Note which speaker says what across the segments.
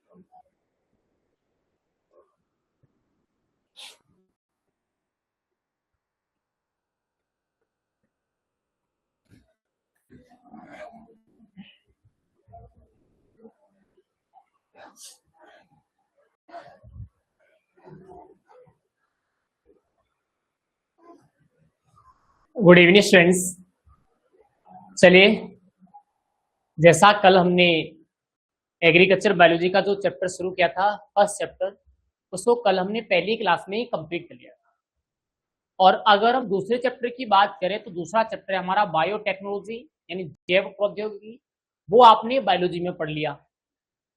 Speaker 1: Good evening students. चलिए, जैसा कल हमने एग्रीकल्चर बायोलॉजी का जो चैप्टर शुरू किया था, फर्स्ट चैप्टर, उसको कल हमने पहली क्लास में ही कंप्लीट कर लिया था। और अगर हम दूसरे चैप्टर की बात करें तो दूसरा चैप्टर है हमारा बायोटेक्नोलॉजी यानी जैव प्रौद्योगिकी, वो आपने बायोलॉजी में पढ़ लिया।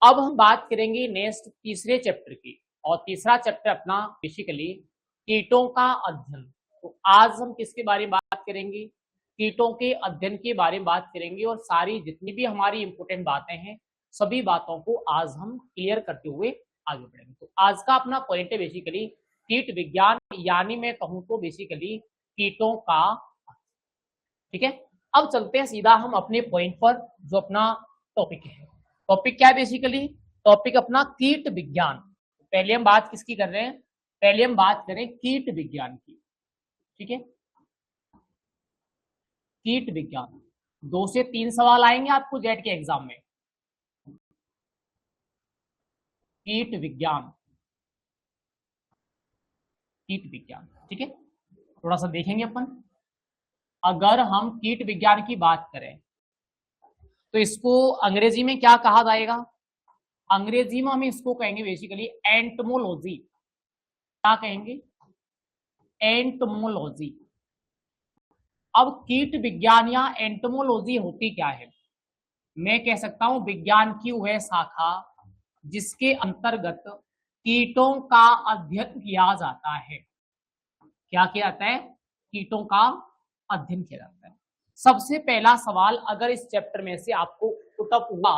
Speaker 1: अब हम बात करेंगे नेक्स्ट तीसरे चैप्टर की, और तीसरा चैप्टर अपना बेसिकली कीटों का अध्ययन। तो आज हम किसके बारे में बात करेंगे? कीटों के अध्ययन के बारे में बात करेंगे, और सारी जितनी भी हमारी इंपोर्टेंट बातें हैं सभी बातों को आज हम क्लियर करते हुए आगे बढ़ेंगे। तो आज का अपना पॉइंट है बेसिकली कीट विज्ञान, यानी मैं कहूँ तो बेसिकली कीटों का। ठीक है, अब चलते हैं सीधा हम अपने पॉइंट पर, जो अपना टॉपिक है। टॉपिक क्या है बेसिकली? टॉपिक अपना कीट विज्ञान। पहले हम बात किसकी कर रहे हैं? पहले हम बात करें कीट विज्ञान की। ठीक है, कीट विज्ञान 2 से 3 सवाल आएंगे आपको जेट के एग्जाम में। कीट विज्ञान, कीट विज्ञान। ठीक है, थोड़ा सा देखेंगे अपन। अगर हम कीट विज्ञान की बात करें तो इसको अंग्रेजी में क्या कहा जाएगा? अंग्रेजी में हम इसको कहेंगे बेसिकली एंटमोलॉजी। क्या कहेंगे? एंटमोलॉजी। अब कीट विज्ञान या एंटमोलॉजी होती क्या है? मैं कह सकता हूं विज्ञान की वह शाखा जिसके अंतर्गत कीटों का अध्ययन किया जाता है। क्या किया जाता है? कीटों का अध्ययन किया जाता है। सबसे पहला सवाल अगर इस चैप्टर में से आपको पुटअप हुआ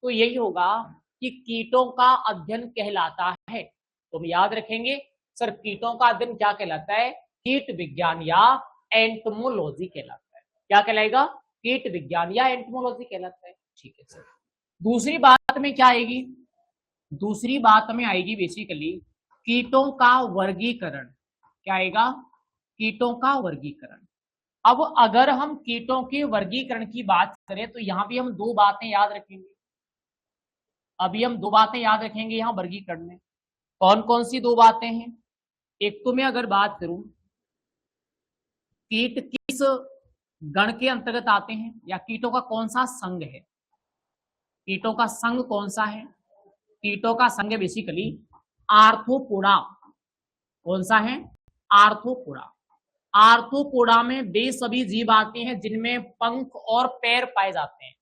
Speaker 1: तो यही होगा कि कीटों का अध्ययन कहलाता है। तो हम याद रखेंगे सर, कीटों का अध्ययन क्या कहलाता है? कीट विज्ञान या एंटमोलॉजी कहलाता है। क्या कहलाएगा? कीट विज्ञान या एंटमोलॉजी कहलाता है। ठीक है सर, दूसरी बात में क्या आएगी? दूसरी बात में आएगी बेसिकली कीटों का वर्गीकरण। क्या आएगा? कीटों का वर्गीकरण। अब अगर हम कीटों के वर्गीकरण की बात करें तो यहां भी हम 2 बातें याद रखेंगे। अभी हम 2 बातें याद रखेंगे यहां वर्गीकरण में। कौन कौन सी 2 बातें हैं? एक तो मैं अगर बात करूं कीट किस गण के अंतर्गत आते हैं, या कीटों का कौन सा संघ है? कीटों का संघ कौन सा है? कीटों का संघ बेसिकली आर्थ्रोपोडा। कौन सा है? आर्थ्रोपोडा। आर्थ्रोपोडा में वे सभी जीव आते हैं जिनमें पंख और पैर पाए जाते हैं।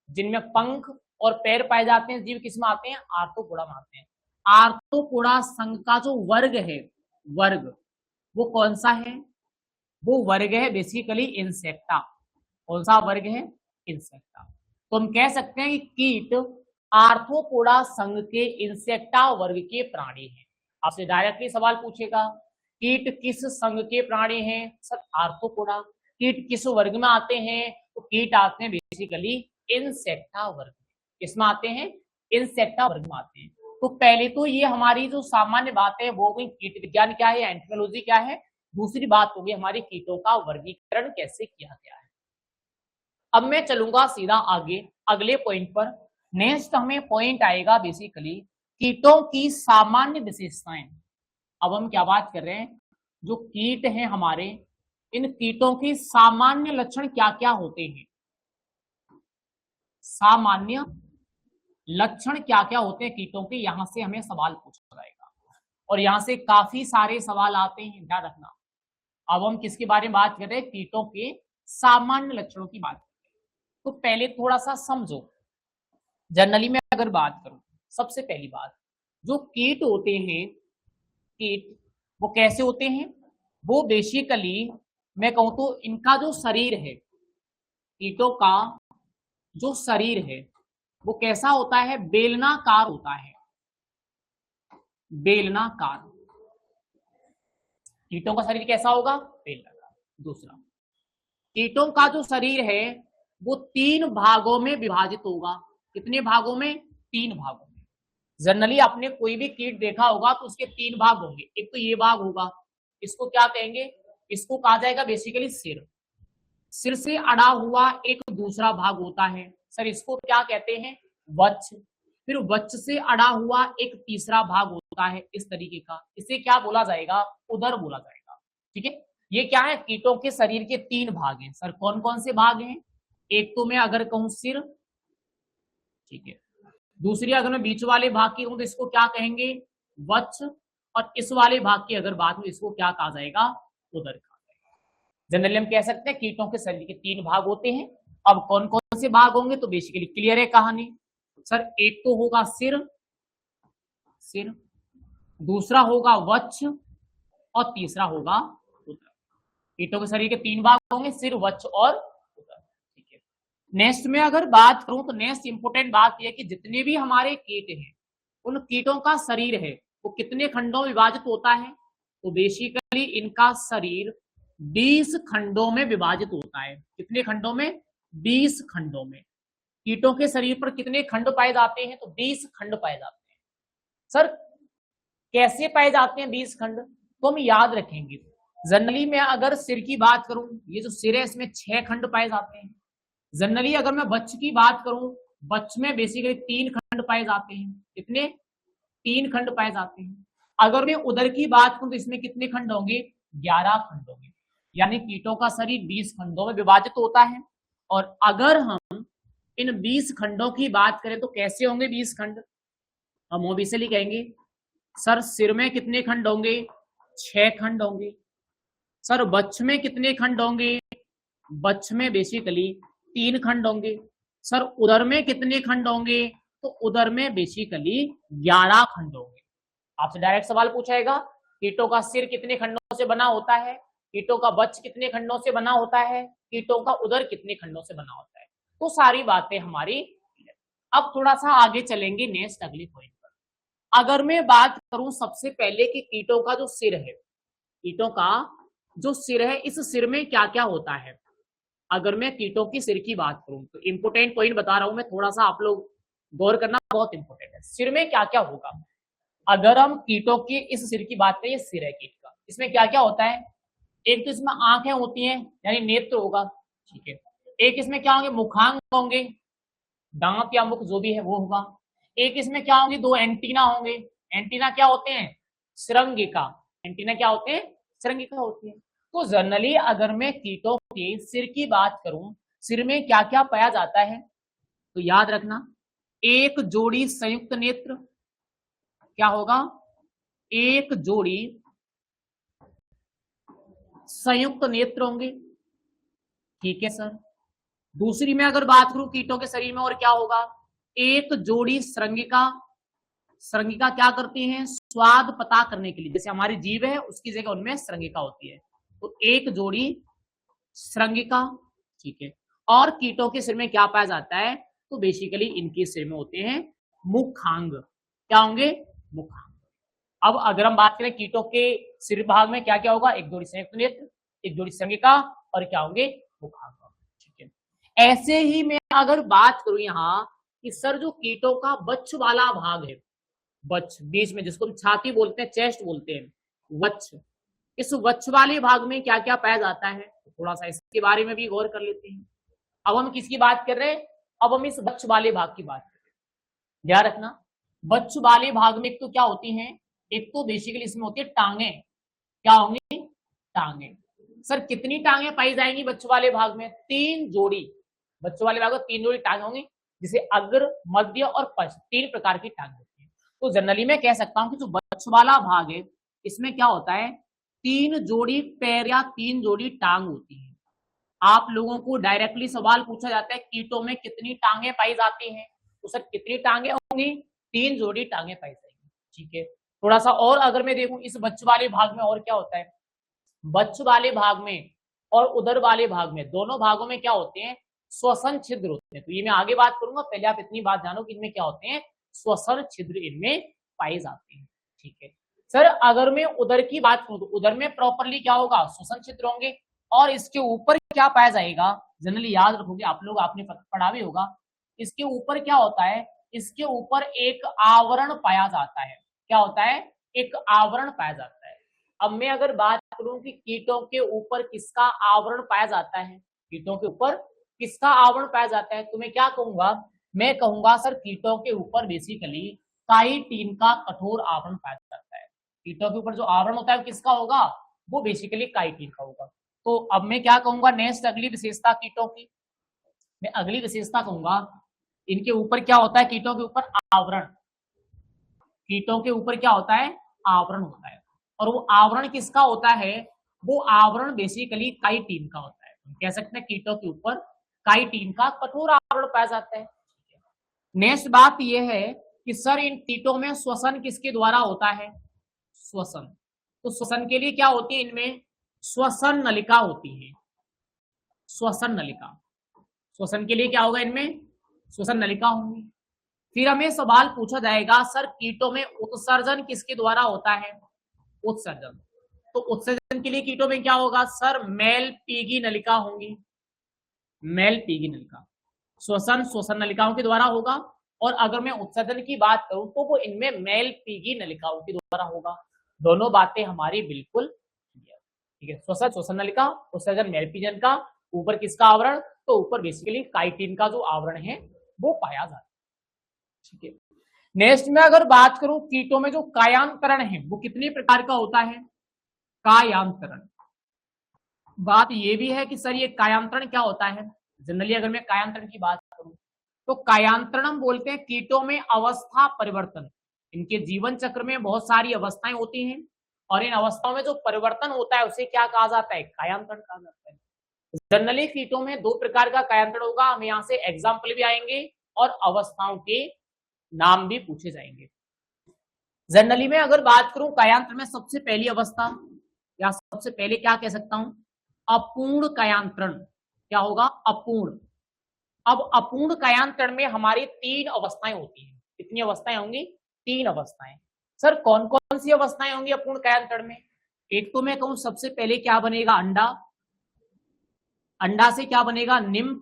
Speaker 1: जिनमें पंख और पैर पाए जाते हैं जीव किसमें आते हैं? आर्थ्रोपोडा में आते हैं। आर्थ्रोपोडा संघ का जो वर्ग है, वर्ग, वो कौन सा है? वो वर्ग है बेसिकली इंसेक्टा। कौन सा वर्ग है? इंसेक्टा। तो हम कह सकते हैं कि कीट आर्थ्रोपोडा संघ के इंसेक्टा वर्ग के प्राणी हैं। आपसे डायरेक्टली सवाल पूछेगा कीट किस संघ के प्राणी हैं? Sir arthropoda. कीट किस वर्ग में आते हैं? तो कीट आते हैं बेसिकली इंसेक्टा वर्ग। किसमें आते हैं? इंसेक्टा वर्ग में आते हैं। तो पहले तो ये हमारी जो सामान्य बात है वो गई कीट विज्ञान क्या है, एंटोमोलॉजी क्या है। दूसरी बात होगी हमारी कीटों का वर्गीकरण कैसे किया गया है। अब मैं चलूंगा सीधा आगे अगले पॉइंट पर। नेक्स्ट हमें पॉइंट आएगा बेसिकली कीटों की सामान्य विशेषताएं। अब हम क्या बात कर रहे हैं? जो कीट हैं हमारे, इन कीटों के सामान्य लक्षण क्या क्या होते हैं? सामान्य लक्षण क्या क्या होते हैं कीटों के, यहां से हमें सवाल पूछा जाएगा, और यहां से काफी सारे सवाल आते हैं, ध्यान रखना। अब हम किसके बारे में बात कर रहे हैं? कीटों के सामान्य लक्षणों की बात कर रहे हैं। तो पहले थोड़ा सा समझो, जनरली मैं अगर बात करूं, सबसे पहली बात, जो कीट होते हैं, कीट वो कैसे होते हैं? वो बेसिकली मैं कहूं तो इनका जो शरीर है, कीटों का जो शरीर है वो कैसा होता है? बेलनाकार होता है। बेलनाकार। कीटों का शरीर कैसा होगा? बेलनाकार। दूसरा, कीटों का जो शरीर है वो 3 भागों में विभाजित होगा। कितने भागों में? 3 भागों में। जनरली आपने कोई भी कीट देखा होगा तो उसके तीन भाग होंगे। एक तो ये भाग होगा, इसको क्या कहेंगे, इसको कहा जाएगा बेसिकली सिर। सिर से अड़ा हुआ एक दूसरा भाग होता है सर, इसको क्या कहते हैं, वक्ष। फिर वक्ष से अड़ा हुआ एक तीसरा भाग होता है इस तरीके का, इसे क्या बोला जाएगा, उदर बोला जाएगा। ठीक है, ये क्या है, कीटों के शरीर के तीन भाग हैं सर। कौन कौन से भाग हैं, एक तो मैं अगर कहूं सिर, ठीक है, दूसरी अगर मैं बीच वाले भाग की कहूं तो इसको क्या कहेंगे, वक्ष, और इस वाले भाग की अगर बात हो इसको क्या कहा जाएगा, उदर कहा जाएगा। जनरली हम कह सकते हैं कीटों के शरीर के तीन भाग होते हैं। अब कौन कौन से भाग होंगे तो बेसिकली क्लियर है कहानी सर। एक तो होगा सिर, सिर, दूसरा होगा वक्ष, और तीसरा होगा उदर। कीटों के शरीर के तीन भाग होंगे, सिर, वक्ष और उदर। ठीक है, नेक्स्ट में अगर बात करूं तो नेक्स्ट इंपोर्टेंट बात यह है कि जितने भी हमारे कीट हैं उन कीटों का शरीर है वो कितने खंडों में विभाजित होता है, तो बेसिकली इनका शरीर 20 खंडों में विभाजित होता है। कितने खंडों में, 20 खंडों में। कीटों के शरीर पर कितने खंड पाए जाते हैं, तो 20 खंड पाए जाते हैं। सर कैसे पाए जाते हैं 20 खंड, तो हम याद रखेंगे। जनरली मैं अगर सिर की बात करूं, ये जो सिर है इसमें 6 खंड पाए जाते हैं। जनरली अगर मैं वक्ष की बात करूं, वक्ष में बेसिकली 3 खंड पाए जाते हैं। कितने, 3 खंड पाए जाते हैं। अगर मैं उदर की बात करूं तो इसमें कितने खंड होंगे, 11 खंड होंगे। यानी कीटों का शरीर 20 खंडों में विभाजित होता है। और अगर हम इन 20 खंडों की बात करें तो कैसे होंगे 20 खंड, हम ओबियसली कहेंगे सर सिर में कितने खंड होंगे, 6 खंड होंगे। सर वक्ष में कितने खंड होंगे, वक्ष में बेसिकली 3 खंड होंगे। सर उदर में कितने खंड होंगे, तो उदर में बेसिकली 11 खंड होंगे। आपसे डायरेक्ट सवाल पूछाएगा कीटों का सिर कितने खंडों से बना होता है, कीटों का वक्ष कितने खंडों से बना होता है, कीटों का उदर कितने खंडों से बना होता है। तो सारी बातें हमारी। अब थोड़ा सा आगे चलेंगे नेक्स्ट अगले पॉइंट पर। अगर मैं बात करूं सबसे पहले कि कीटों का जो सिर है, कीटों का जो सिर है इस सिर में क्या क्या होता है। अगर मैं कीटों की सिर की बात करूं तो इंपोर्टेंट पॉइंट बता रहा हूं मैं, थोड़ा सा आप लोग गौर करना बहुत इंपोर्टेंट है। सिर में क्या क्या होगा, अगर हम कीटों की इस सिर की बात करें, सिर है कीट का, इसमें क्या क्या होता है, एक तो इसमें आंखें होती हैं यानी नेत्र होगा। ठीक है, एक इसमें क्या होंगे, मुखांग होंगे, दांत या मुख जो भी है वो होगा। एक इसमें क्या होंगे, 2 एंटीना होंगे। एंटीना क्या होते हैं, श्रृंगिका। एंटीना क्या होते हैं, श्रृंगिका होती है। तो जनरली अगर मैं कीटों के सिर की बात करूं, सिर में क्या क्या पाया जाता है, तो याद रखना एक जोड़ी संयुक्त नेत्र, क्या होगा, एक जोड़ी संयुक्त नेत्र होंगे। ठीक है सर, दूसरी में अगर बात करूं कीटों के शरीर में और क्या होगा, एक जोड़ी श्रृंगिका। श्रृंगिका क्या करती हैं, स्वाद पता करने के लिए, जैसे हमारी जीभ है उसकी जगह उनमें श्रृंगिका होती है, तो एक जोड़ी श्रृंगिका। ठीक है, और कीटों के सिर में क्या पाया जाता है, तो बेसिकली इनके सिर में होते हैं मुखांग। क्या होंगे, मुखांग। अब अगर हम बात करें कीटों के सिर भाग में क्या क्या होगा, एक जोड़ी संयुक्त नेत्र, एक जोड़ी श्रृंगिका, और क्या होंगे, मुखांग। ठीक है, ऐसे ही मैं अगर बात करूं यहाँ कि सर जो कीटों का वक्ष वाला भाग है, वक्ष बीच में जिसको हम छाती बोलते हैं, चेस्ट बोलते हैं, वक्ष, इस वक्ष वाले भाग में क्या क्या पाया जाता है, थोड़ा सा इसके बारे में भी गौर कर लेते हैं। अब हम किसकी बात कर रहे हैं, अब हम इस वक्ष वाले भाग की बात कर रहे हैं। ध्यान रखना वक्ष वाले भाग में एक तो क्या होती हैं, एक तो बेसिकली इसमें होती है टांगे। क्या होंगी, टांगे। सर कितनी टांगे पाई जाएंगी वक्ष वाले भाग में, 3 जोड़ी। वक्ष वाले भाग में 3 जोड़ी टांगे होंगी, जिसे अग्र, मध्य और पश्च 3 प्रकार की टांगे होती है। तो जनरली मैं कह सकता हूं कि जो वक्ष वाला भाग है इसमें क्या होता है, 3 जोड़ी पैर या 3 जोड़ी टांग होती है। आप लोगों को डायरेक्टली सवाल पूछा जाता है कीटों में कितनी टांगे पाई जाती हैं, तो सर कितनी टांगे होंगी, 3 जोड़ी टांगे पाई जाएंगी। ठीक है, थोड़ा सा और अगर मैं देखूं इस वक्ष वाले भाग में और क्या होता है, वक्ष वाले भाग में और उदर वाले भाग में, दोनों भागों में क्या होते हैं, श्वसन छिद्र होते हैं। तो ये मैं आगे बात करूंगा, पहले आप इतनी बात जानो कि इनमें क्या होते हैं, श्वसन छिद्र इनमें पाए जाते हैं। ठीक है सर, अगर मैं उदर की बात करूं तो उदर में प्रॉपरली क्या होगा, श्वसन छिद्र होंगे, और इसके ऊपर क्या पाया जाएगा, जनरली याद रखोगे आप लोग, आपने पढ़ा भी होगा, इसके ऊपर क्या होता है, इसके ऊपर एक आवरण पाया जाता है। क्या होता है? एक आवरण पाया जाता है। अब मैं अगर बात करूं कि कीटों के ऊपर किसका आवरण पाया जाता है, कीटों के ऊपर किसका आवरण पाया जाता है, तो मैं क्या कहूंगा? मैं कहूंगा सर कीटों के ऊपर बेसिकली काइटिन का कठोर आवरण पाया जाता है। कीटों के ऊपर जो आवरण होता है वो किसका होगा? वो बेसिकली काइटिन का होगा। तो अब मैं क्या कहूंगा? नेक्स्ट अगली विशेषता कीटों की, मैं अगली विशेषता कहूंगा इनके ऊपर क्या होता है? कीटों के ऊपर आवरण। कीटों के ऊपर क्या होता है? आवरण होता है। और वो आवरण किसका होता है? वो आवरण बेसिकली काइटिन का होता है। हम कह सकते हैं कीटों के ऊपर काइटिन का कठोर आवरण पाया जाता है। नेक्स्ट बात यह है कि सर इन कीटों में श्वसन किसके द्वारा होता है? श्वसन। तो श्वसन के लिए क्या होती है? इनमें श्वसन नलिका होती है। श्वसन नलिका, श्वसन के लिए क्या होगा? इनमें श्वसन नलिका होंगी। फिर हमें सवाल पूछा जाएगा सर कीटों में उत्सर्जन किसके द्वारा होता है? उत्सर्जन। तो उत्सर्जन के लिए कीटों में क्या होगा? सर मेलपीगी नलिका होंगी। मेलपीगी नलिका। श्वसन श्वसन नलिकाओं के द्वारा होगा, और अगर मैं उत्सर्जन की बात करूं तो वो इनमें मेलपीगी नलिकाओं के द्वारा होगा। दोनों बातें हमारी बिल्कुल ठीक है। श्वसन श्वसन नलिका, उत्सर्जन मेलपीगी नलिका। ऊपर किसका आवरण? तो ऊपर बेसिकली काइटिन का जो आवरण है वो पाया जाता है। ठीक है। नेक्स्ट में अगर बात करूं कीटों में जो कायांतरण है वो कितने प्रकार का होता है? कायांतरण। बात ये भी है कि सर ये कायांतरण क्या होता है? जनरली अगर मैं कायांतरण की बात करूं तो कायांतरण हम बोलते हैं कीटों में अवस्था परिवर्तन। इनके जीवन चक्र में बहुत सारी अवस्थाएं होती हैं, और इन अवस्थाओं में जो परिवर्तन होता है उसे क्या कहा जाता है? कायांतरण कहा जाता है। जनरली कीटों में दो प्रकार का कायांतरण होगा। हम यहाँ से एग्जाम्पल भी आएंगे और अवस्थाओं के नाम भी पूछे जाएंगे। जनरली में अगर बात करूं कायांतरण में सबसे पहली अवस्था, या सबसे पहले क्या कह सकता हूं? अपूर्ण कायांतरण। क्या होगा? अपूर्ण। अब अपूर्ण कायांतरण में हमारी तीन अवस्थाएं होती हैं। कितनी अवस्थाएं होंगी? तीन अवस्थाएं। सर कौन कौन सी अवस्थाएं होंगी अपूर्ण कायांतरण में? एक तो मैं कहूं सबसे पहले क्या बनेगा? अंडा। अंडा से क्या बनेगा? निम्फ,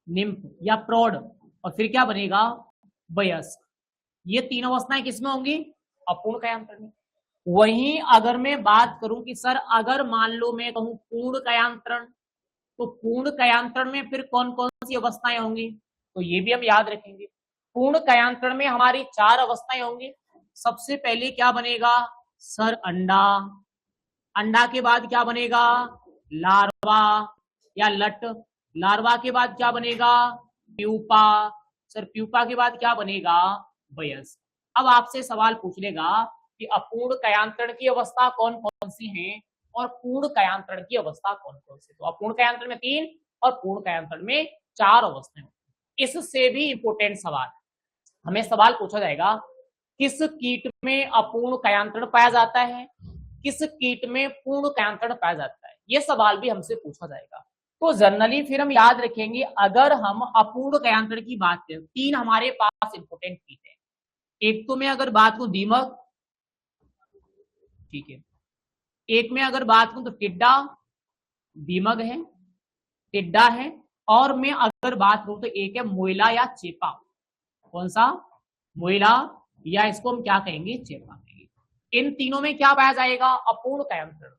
Speaker 1: निम्फ या प्रौढ़, और फिर क्या बनेगा? वयस्क। ये तीन अवस्थाएं किसमें होंगी? अपूर्ण कायांतरण में। वहीं अगर मैं बात करूं कि सर अगर मान लो मैं कहूं पूर्ण कायांतरण, तो पूर्ण कायांतरण में फिर कौन कौन सी अवस्थाएं होंगी? तो ये भी हम याद रखेंगे। पूर्ण कायांतरण में हमारी चार अवस्थाएं होंगी। सबसे पहले क्या बनेगा? सर अंडा। अंडा के बाद क्या बनेगा? लार्वा या लट। लार्वा के बाद क्या बनेगा? प्यूपा। सर प्यूपा के बाद क्या बनेगा? वयस्क। अब आपसे सवाल पूछ लेगा कि अपूर्ण कायांतरण की अवस्था कौन कौन सी है और पूर्ण कायांतरण की अवस्था कौन कौन सी? तो अपूर्ण कायांतरण में तीन और पूर्ण कायांतरण में चार अवस्थाएं। इससे भी इंपोर्टेंट सवाल, हमें सवाल पूछा जाएगा किस कीट में अपूर्ण कायांतरण पाया जाता है, किस कीट में पूर्ण कायांतरण पाया जाता है, ये सवाल भी हमसे पूछा जाएगा। तो जनरली फिर हम याद रखेंगे अगर हम अपूर्ण कायांतरण की बात करें, तीन हमारे पास इंपोर्टेंट कीट है। एक तो मैं अगर बात करूं दीमक, ठीक है। एक में अगर बात करूं तो टिड्डा, दीमक है, टिड्डा है, और मैं अगर बात करूं तो एक है मोइला या चेपा। कौन सा? मोइला, या इसको हम क्या कहेंगे? चेपा कहेंगे। इन तीनों में क्या पाया जाएगा? अपूर्ण कायांतरण।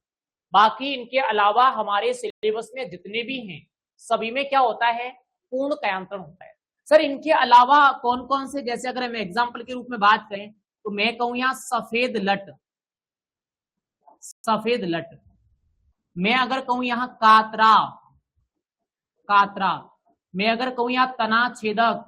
Speaker 1: बाकी इनके अलावा हमारे सिलेबस में जितने भी हैं सभी में क्या होता है? पूर्ण कायांतरण होता है। सर इनके अलावा कौन कौन से, जैसे अगर हम एग्जाम्पल के रूप में बात करें तो मैं कहूं यहां सफेद लट, सफेद लट। मैं अगर कहूं यहां कातरा, कातरा। मैं अगर कहूं यहां तना छेदक,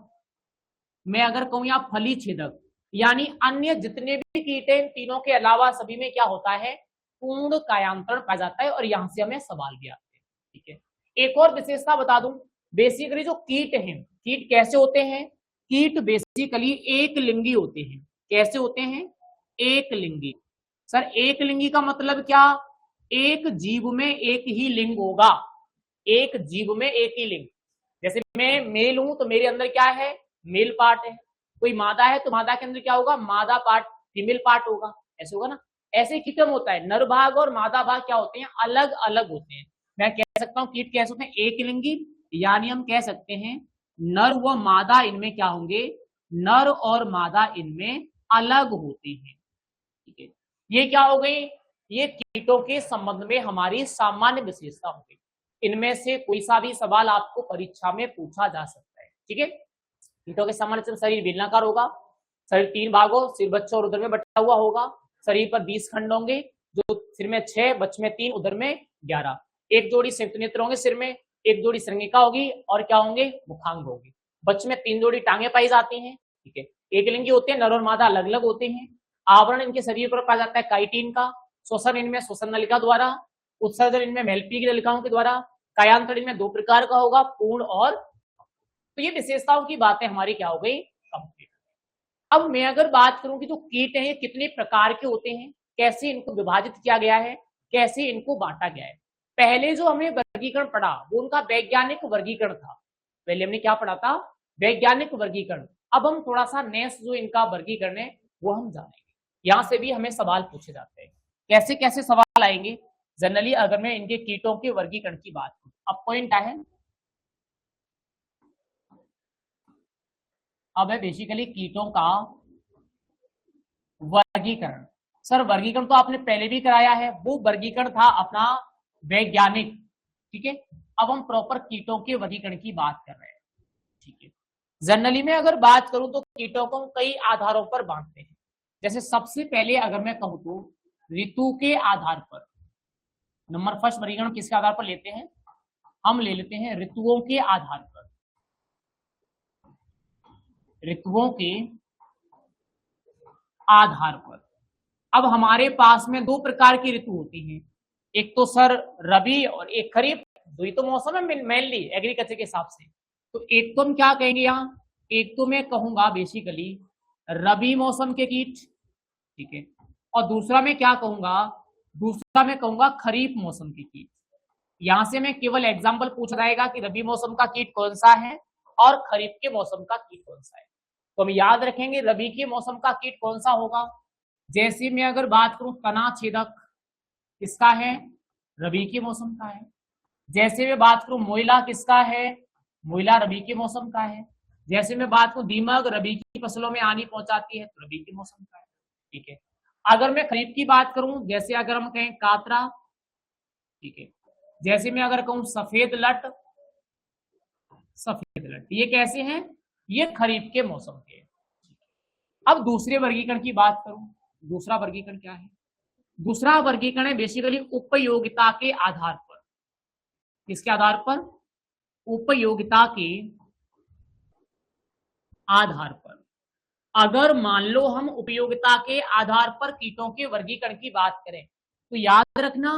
Speaker 1: मैं अगर कहूं यहां फली छेदक। यानी अन्य जितने भी कीट हैं इन तीनों के अलावा सभी में क्या होता है? पूर्ण कायांतरण पाया जाता है, और यहां से हमें सवाल भी आते हैं। ठीक है। एक और विशेषता बता दूं, बेसिकली जो कीट हैं, कीट कैसे होते हैं? कीट बेसिकली एक लिंगी होते हैं। कैसे होते हैं? एक लिंगी। सर एक लिंगी का मतलब क्या? एक जीव में एक ही लिंग होगा। एक जीव में एक ही लिंग। जैसे मैं मेल हूं तो मेरे अंदर क्या है? मेल पार्ट है। कोई मादा है तो मादा के अंदर क्या होगा? मादा पार्ट, फीमेल पार्ट होगा। ऐसे होगा ना? ऐसे कीटम होता है, नर भाग और मादा भाग क्या होते हैं? अलग अलग होते हैं। मैं कह सकता हूं कीट कैसे होते हैं? एक लिंगी, यानी हम कह सकते हैं नर व मादा इनमें क्या होंगे, नर और मादा इनमें अलग होते हैं। ठीक है, ये क्या हो गई, ये कीटों के संबंध में हमारी सामान्य विशेषता हो गई। इनमें से कोई सा भी सवाल आपको परीक्षा में पूछा जा सकता है। ठीक है, कीटों के सामान्य शरीर बेलनाकार होगा, शरीर 3 भागों सिर, बच्चों और उदर में बटा हुआ होगा। शरीर पर 20 खंड होंगे, जो सिर में 6, बच्चे में 3, उदर में 11। एक जोड़ी संयुक्त नेत्र होंगे सिर में, एक जोड़ी श्रृंगिका होगी और क्या होंगे, मुखांग होगी। बच्चे में 3 जोड़ी टांगे पाई जाती हैं। ठीक है, एक लिंगी होते हैं, नर और मादा अलग अलग होते हैं। आवरण इनके शरीर पर पाया जाता है काइटिन का। श्वसन इनमें श्वसन नलिका द्वारा, उत्सर्जन इनमें मेलपी की नलिकाओं के द्वारा, कायांतर इनमें 2 प्रकार का होगा, पूर्ण और। तो ये विशेषताओं की बातें हमारी क्या हो गई, कंप्लीट। अब मैं अगर बात करूं कि जो कीट हैं ये कितने प्रकार के होते हैं, कैसे इनको विभाजित किया गया है, कैसे इनको बांटा गया है। पहले जो हमें वर्गीकरण पढ़ा वो उनका वैज्ञानिक वर्गीकरण था। पहले हमने क्या पढ़ा था, वैज्ञानिक वर्गीकरण। अब हम थोड़ा सा नेक्स्ट जो इनका वर्गीकरण है वो हम जानेंगे। यहां से भी हमें सवाल पूछे जाते हैं, कैसे कैसे सवाल आएंगे जनरली अगर मैं इनके कीटों के वर्गीकरण की बात करूं। अब पॉइंट है, अब है बेसिकली कीटों का वर्गीकरण। सर वर्गीकरण तो आपने पहले भी कराया है, वो वर्गीकरण था अपना वैज्ञानिक। ठीक है, अब हम प्रॉपर कीटों के वर्गीकरण की बात कर रहे हैं। ठीक है, जनरली में अगर बात करूं तो कीटों को कई आधारों पर बांटते हैं। जैसे सबसे पहले अगर मैं कहूं तो ऋतु के आधार पर, नंबर फर्स्ट वर्गीकरण किसके आधार पर लेते हैं, हम ले लेते हैं ऋतुओं के आधार पर। ऋतुओं के आधार पर अब हमारे पास में 2 प्रकार की ऋतु होती हैं, एक तो सर रबी और एक खरीफ। दो ही तो मौसम है मेनली एग्रीकल्चर के हिसाब से। तो एक तो हम क्या कहेंगे यहाँ, एक तो मैं कहूंगा बेसिकली रबी मौसम के कीट। ठीक है, और दूसरा मैं क्या कहूंगा, दूसरा मैं कहूंगा खरीफ मौसम के कीट। यहां से मैं केवल एग्जाम्पल पूछ रहेगा कि रबी मौसम का कीट कौन सा है और खरीफ के मौसम का कीट कौन सा है। तो हम याद रखेंगे रबी के मौसम का कीट कौन सा होगा। जैसे मैं अगर बात करूं तना छेदक किसका है, रबी के मौसम का है। जैसे मैं बात करूं मोइला किसका है, मोइला रबी के मौसम का है। जैसे मैं बात करूं दीमक रबी की फसलों में हानि पहुंचाती है, तो रबी के मौसम का है। ठीक है, अगर मैं खरीफ की बात करूं, जैसे अगर हम कहें कातरा, ठीक है, जैसे मैं अगर कहूं सफेद लट, सफेद लट ये कैसे हैं, ये खरीफ के मौसम के। अब दूसरे वर्गीकरण की बात करूं, दूसरा वर्गीकरण क्या है, दूसरा वर्गीकरण है बेसिकली उपयोगिता के आधार पर। किसके आधार पर, उपयोगिता के आधार पर। अगर मान लो हम उपयोगिता के आधार पर कीटों के वर्गीकरण की बात करें तो याद रखना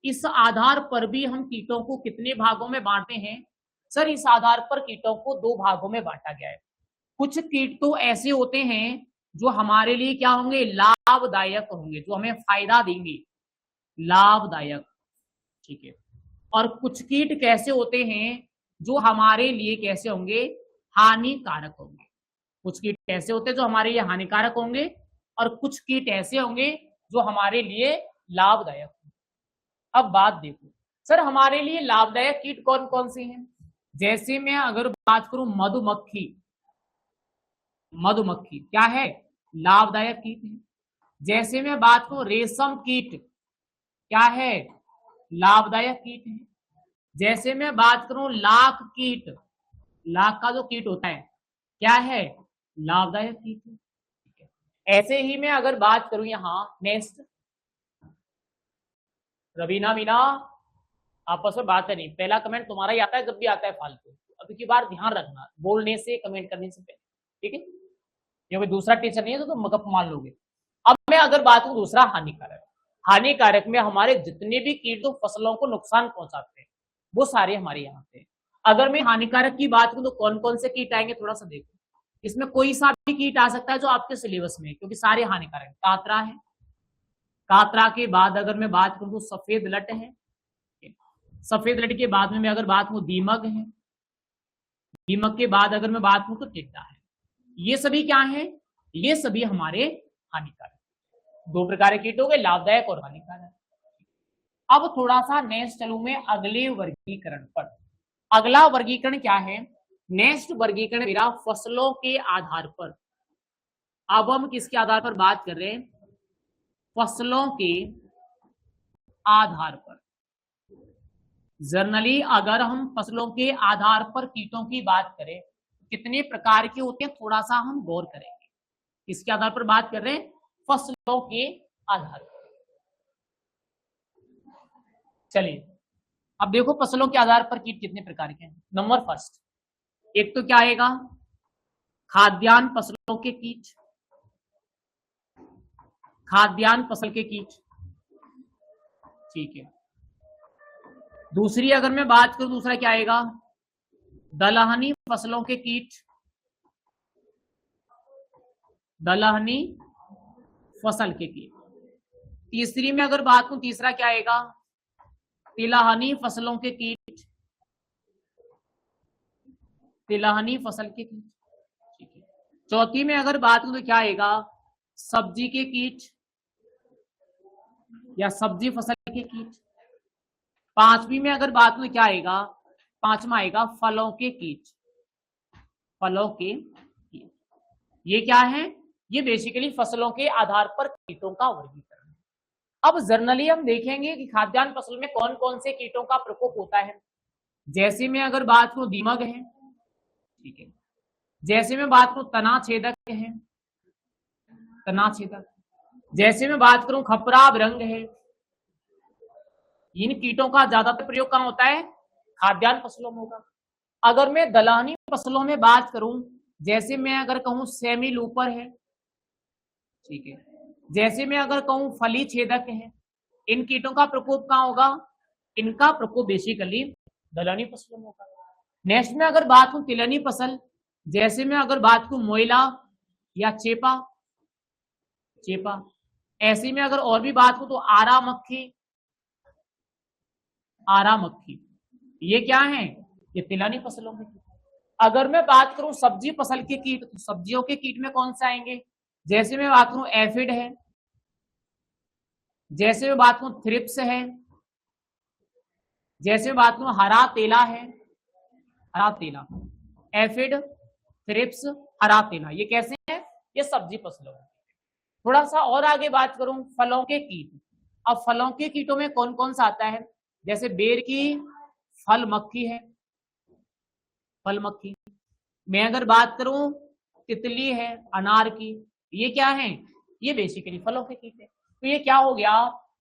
Speaker 1: इस आधार पर भी हम कीटों को कितने भागों में बांटते हैं। सर इस आधार पर कीटों को 2 भागों में बांटा गया है। कुछ कीट तो ऐसे होते हैं जो हमारे लिए क्या होंगे, लाभदायक होंगे, जो हमें फायदा देंगे, लाभदायक। ठीक है, और कुछ कीट कैसे होते हैं जो हमारे लिए कैसे होंगे, हानिकारक होंगे। कुछ कीट ऐसे होते हैं जो हमारे लिए हानिकारक होंगे और कुछ कीट ऐसे होंगे जो हमारे लिए लाभदायक होंगे। अब बात देखो सर हमारे लिए लाभदायक कीट कौन कौन से हैं। जैसे मैं अगर बात करूं मधुमक्खी, मधुमक्खी क्या है, लाभदायक कीट है। जैसे मैं बात करूं रेशम कीट, क्या है, लाभदायक कीट है। जैसे मैं बात करूं लाख कीट, लाख का जो कीट होता है क्या है, लाभदायक कीट है। ऐसे ही मैं अगर बात करूं यहाँ नेक्स्ट, रवीना मीना आपस में बात है नहीं, पहला कमेंट तुम्हारा ही आता है जब भी आता है फालतू। अब की बार ध्यान रखना बोलने से कमेंट करने से पहले, ठीक है, ये कोई दूसरा टीचर नहीं है तो तुम मगप मान लोगे। अब मैं अगर बात करूं दूसरा हानिकारक, हानिकारक में हमारे जितने भी कीट जो फसलों को नुकसान पहुंचाते हैं वो सारे हमारे यहाँ पे। अगर मैं हानिकारक की बात करूं तो कौन कौन से कीट आएंगे थोड़ा सा देखो। इसमें कोई सा भी कीट आ सकता है जो आपके सिलेबस में, क्योंकि सारे हानिकारक। कातरा है, कातरा के बाद अगर मैं बात करूं तो सफेद लट है, सफेद लट के बाद में मैं अगर बात करूं दीमक है, दीमक के बाद अगर मैं बात करूं तो टिड्डा है। ये सभी क्या है, ये सभी हमारे हानिकारक। 2 प्रकार के कीट हो गए, लाभदायक और हानिकारक। अब थोड़ा सा नेक्स्ट चलूं मैं अगले वर्गीकरण पर। अगला वर्गीकरण क्या है, नेक्स्ट वर्गीकरण मेरा फसलों के आधार पर। अब हम किसके आधार पर बात कर रहे हैं? फसलों के आधार पर। जनरली अगर हम फसलों के आधार पर कीटों की बात करें, कितने प्रकार के होते हैं थोड़ा सा हम गौर करेंगे। किसके आधार पर बात कर रहे हैं? फसलों के आधार पर। चलिए अब देखो फसलों के आधार पर कीट कितने प्रकार के हैं। नंबर फर्स्ट, एक तो क्या आएगा? खाद्यान्न फसलों के कीट। खाद्यान्न फसल के कीट, ठीक है। दूसरी अगर मैं बात करूं, दूसरा क्या आएगा? दलहनी फसलों के कीट। दलहनी फसल के कीट। तीसरी में अगर बात करूं, तीसरा क्या आएगा? तिलहनी फसलों के कीट। तिलहनी फसल के कीट, ठीक है। चौथी में अगर बात करूं तो क्या आएगा? सब्जी के कीट या सब्जी फसल के कीट। पांचवी में अगर बात करूं क्या आएगा? पांचवा आएगा फलों के कीट। फलों के कीट, ये क्या है? ये बेसिकली फसलों के आधार पर कीटों का वर्गीकरण है। अब जनरली हम देखेंगे कि खाद्यान्न फसल में कौन कौन से कीटों का प्रकोप होता है। जैसे मैं अगर बात करूं दीमक है, ठीक है। जैसे मैं बात करूं तना छेदक है, तना छेदक। जैसे मैं बात करूं खपरा भृंग है। इन कीटों का ज्यादातर प्रयोग कहां होता है? खाद्यान्न फसलों में होगा। अगर मैं दलहनी फसलों में बात करूं, जैसे मैं अगर कहूं सेमी लूपर है, ठीक है। जैसे मैं अगर कहूं फली छेदक है, इन कीटों का प्रकोप कहां होगा? इनका प्रकोप बेसिकली दलहनी फसलों में होगा। नेक्स्ट में अगर बात करूं तिलहनी फसल, जैसे मैं अगर बात करूं मोइला या चेपा, चेपा। ऐसे में अगर और भी बात करूं तो आरा मक्खी, आरा मक्खी, ये क्या है? ये तिलहनी फसलों में। अगर मैं बात करूं सब्जी फसल के कीट, तो सब्जियों के कीट में कौन से आएंगे? जैसे मैं बात करूं एफिड है, जैसे मैं बात करूं थ्रिप्स है, जैसे मैं बात करूं हरा तेला है, हरा तेला। एफिड, थ्रिप्स, हरा तेला, ये कैसे हैं? ये सब्जी फसलों है। थोड़ा सा और आगे बात करूं फलों के कीट। अब फलों के कीटों में कौन कौन सा आता है? जैसे बेर की फल मक्खी है, फल मक्खी। मैं अगर बात करूं तितली है, अनार की, ये क्या है? ये बेसिकली फलों के कीट है। तो ये क्या हो गया?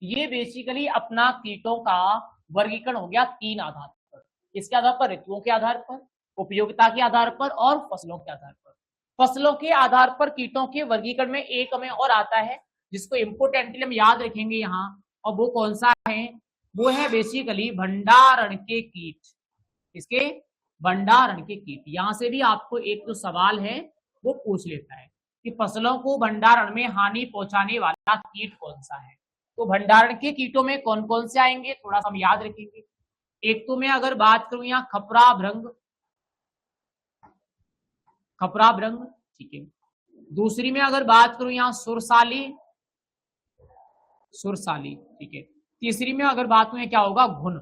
Speaker 1: ये बेसिकली अपना कीटों का वर्गीकरण हो गया तीन आधार पर। किसके आधार पर? ऋतुओं के आधार पर, उपयोगिता के आधार पर और फसलों के आधार पर। फसलों के आधार पर कीटों के वर्गीकरण में एक हमें और आता है जिसको इंपोर्टेंटली हम याद रखेंगे यहाँ, और वो कौन सा है? वो है बेसिकली भंडारण के कीट। इसके भंडारण के कीट। यहां से भी आपको एक जो सवाल है वो पूछ लेता है कि फसलों को भंडारण में हानि पहुंचाने वाला कीट कौन सा है। तो भंडारण के कीटों में कौन कौन से आएंगे थोड़ा सा हम याद रखेंगे। एक तो मैं अगर बात करूं यहाँ खपरा भृंग, खपरा भृंग, ठीक है। दूसरी में अगर बात करूं यहाँ सुरसाली, सुरसाली, ठीक है। तीसरी में अगर बात करूं क्या होगा? घुन,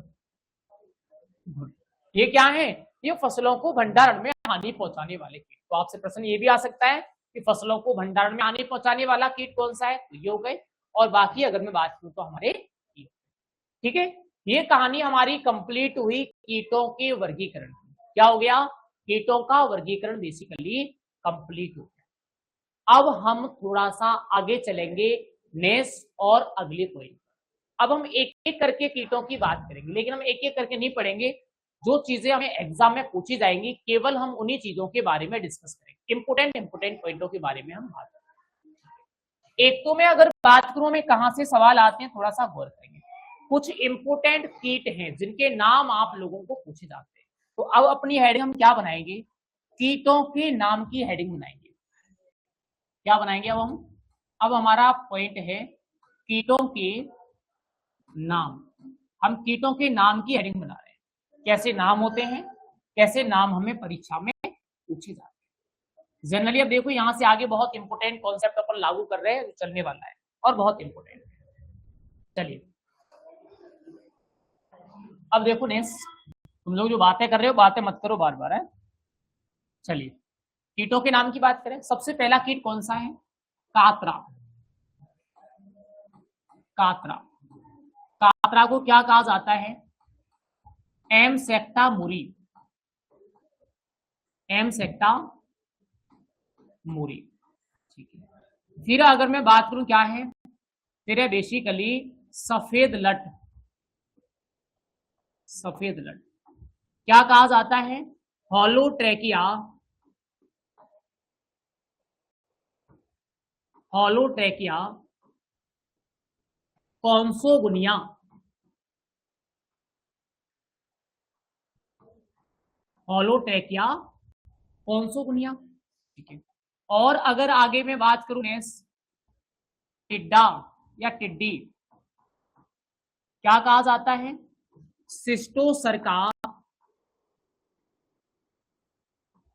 Speaker 1: घुन। ये क्या है? ये फसलों को भंडारण में हानि पहुंचाने वाले कीट। तो आपसे प्रश्न ये भी आ सकता है कि फसलों को भंडारण में हानि पहुंचाने वाला कीट कौन सा है? तो ये हो गए। और बाकी अगर मैं बात करूं तो हमारे, ठीक है। ये कहानी हमारी कंप्लीट हुई कीटों के वर्गीकरण की। क्या हो गया? कीटों का वर्गीकरण बेसिकली कंप्लीट हो गया। अब हम थोड़ा सा आगे चलेंगे नेक्स्ट और अगले पॉइंट। अब हम एक एक करके कीटों की बात करेंगे, लेकिन हम एक एक करके नहीं पढ़ेंगे। जो चीजें हमें एग्जाम में पूछी जाएंगी केवल हम उन्हीं चीजों के बारे में डिस्कस करेंगे। इंपोर्टेंट पॉइंटों के बारे में हम बात करेंगे। एक तो मैं अगर बात करूं में कहां से सवाल आते हैं थोड़ा सा गौर करेंगे। कुछ इंपोर्टेंट कीट हैं जिनके नाम आप लोगों को पूछे जाते हैं। तो अब अपनी हेडिंग हम क्या बनाएंगे? कीटों के नाम की हेडिंग बनाएंगे। क्या बनाएंगे अब हमारा पॉइंट है कीटों के नाम। हम कीटों के नाम की हेडिंग बना रहे हैं। कैसे नाम होते हैं, कैसे नाम हमें परीक्षा में पूछे जाते हैं। जनरली अब देखो यहां से आगे बहुत इंपोर्टेंट कॉन्सेप्ट अपन लागू कर रहे हैं जो चलने वाला है और बहुत इंपोर्टेंट है। चलिए अब देखो नेक्स्ट, तुम लोग जो बातें कर रहे हो बातें मत करो बार बार है। चलिए कीटों के नाम की बात करें, सबसे पहला कीट कौन सा है? कातरा। कातरा, कातरा को क्या कहा जाता है? एमसेक्टा मुरी। एमसेक्टा मुरी, ठीक है। फिर अगर मैं बात करूं क्या है, फिर है बेसिकली सफेद लट। सफेद लट क्या कहा जाता है? हॉलोट्रेकिया। हॉलोट्रेकिया कॉन्सोगुनिया। हॉलोट्रेकिया कॉन्सोगुनिया, ठीक है। और अगर आगे मैं बात करूं नेक्स्ट, टिड्डा या टिड्डी क्या कहा जाता है? सिस्टोसर्का।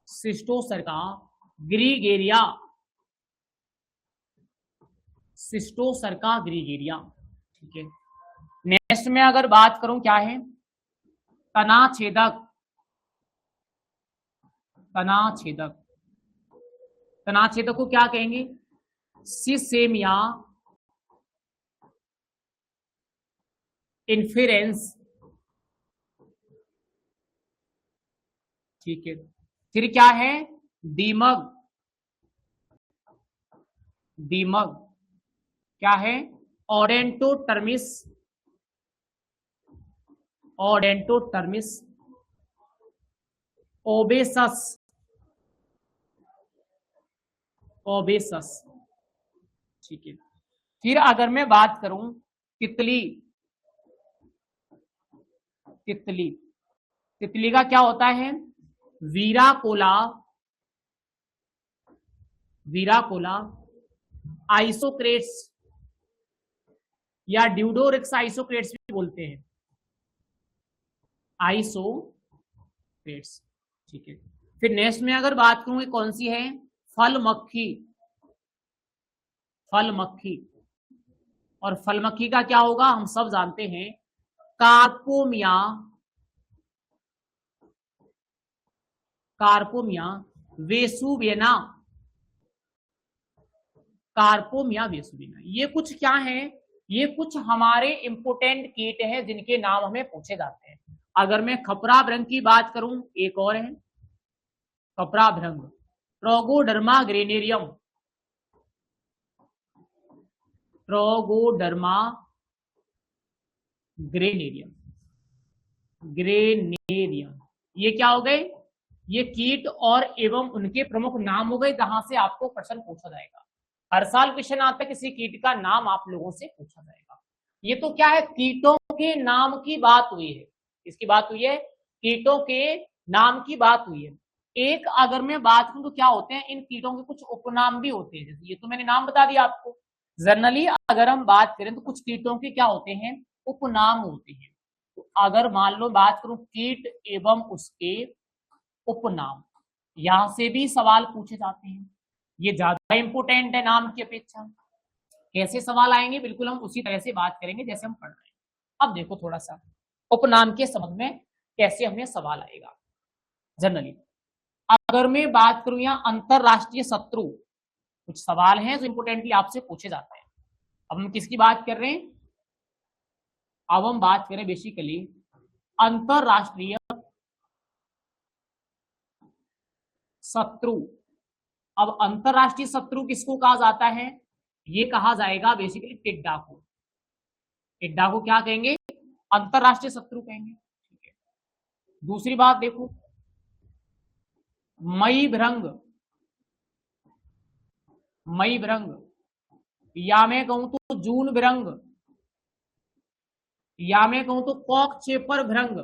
Speaker 1: सिस्टोसर्का ग्रीगेरिया। सिस्टोसर्का ग्रीगेरिया, ठीक है। नेक्स्ट में अगर बात करूं क्या है, तना छेदक। तना छेदक, तना छेदक को क्या कहेंगे? सिसेमिया इन्फेरेंस, ठीक है। फिर क्या है? दीमक। दीमक क्या है? ओडेंटोटर्मिस। ओडेंटोटर्मिस ओबेसस। ओबेसस, ठीक है। फिर अगर मैं बात करूं तितली। तितली, तितली का क्या होता है? वीराकोला। वीराकोला आइसोक्रेट्स या ड्यूडोरिक्स आइसोक्रेट्स भी बोलते हैं। आइसोक्रेट्स, ठीक है। फिर नेक्स्ट में अगर बात करूं कौन सी है? फल मक्खी। फल मक्खी, और फल मक्खी का क्या होगा हम सब जानते हैं, कार्पोमिया। कार्पोमिया वेसुविना। कार्पोमिया वेसुविना, ये कुछ क्या है? ये कुछ हमारे इंपोर्टेंट कीट हैं जिनके नाम हमें पूछे जाते हैं। अगर मैं खपरा भृंग की बात करूं, एक और है खपरा भृंग, Trogoderma granarium. Trogoderma granarium. Granarium, ये क्या हो गए? ये कीट और एवं उनके प्रमुख नाम हो गए जहां से आपको प्रश्न पूछा जाएगा। हर साल क्वेश्चन आता है, किसी कीट का नाम आप लोगों से पूछा जाएगा। ये तो क्या है? कीटों के नाम की बात हुई है। किसकी बात हुई है? कीटों के नाम की बात हुई है। एक अगर मैं बात करूं तो क्या होते हैं, इन कीटों के कुछ उपनाम भी होते हैं। जैसे ये तो मैंने नाम बता दिया आपको। जनरली अगर हम बात करें तो कुछ कीटों के क्या होते हैं? उपनाम होते हैं। तो अगर मान लो बात करूं कीट एवं उसके उपनाम, यहां से भी सवाल पूछे जाते हैं। ये ज्यादा इंपोर्टेंट है नाम की अपेक्षा। कैसे सवाल आएंगे, बिल्कुल हम उसी तरह से बात करेंगे जैसे हम पढ़ रहे हैं। अब देखो थोड़ा सा उपनाम के संबंध में कैसे हमें सवाल आएगा। जनरली अगर मैं बात करूं यहाँ अंतरराष्ट्रीय शत्रु, कुछ सवाल हैं जो इंपोर्टेंटली आपसे पूछे जाते हैं। अब हम किसकी बात कर रहे हैं? अब हम बात करें बेसिकली अंतरराष्ट्रीय शत्रु। अब अंतरराष्ट्रीय शत्रु किसको कहा जाता है? ये कहा जाएगा बेसिकली टिड्डा को। टिड्डा को क्या कहेंगे? अंतरराष्ट्रीय शत्रु कहेंगे, ठीक है। दूसरी बात देखो, मई भृंग। मई भृंग, या मैं कहूं तो जून भृंग, या मैं कहूं तो कॉकचेफर भृंग।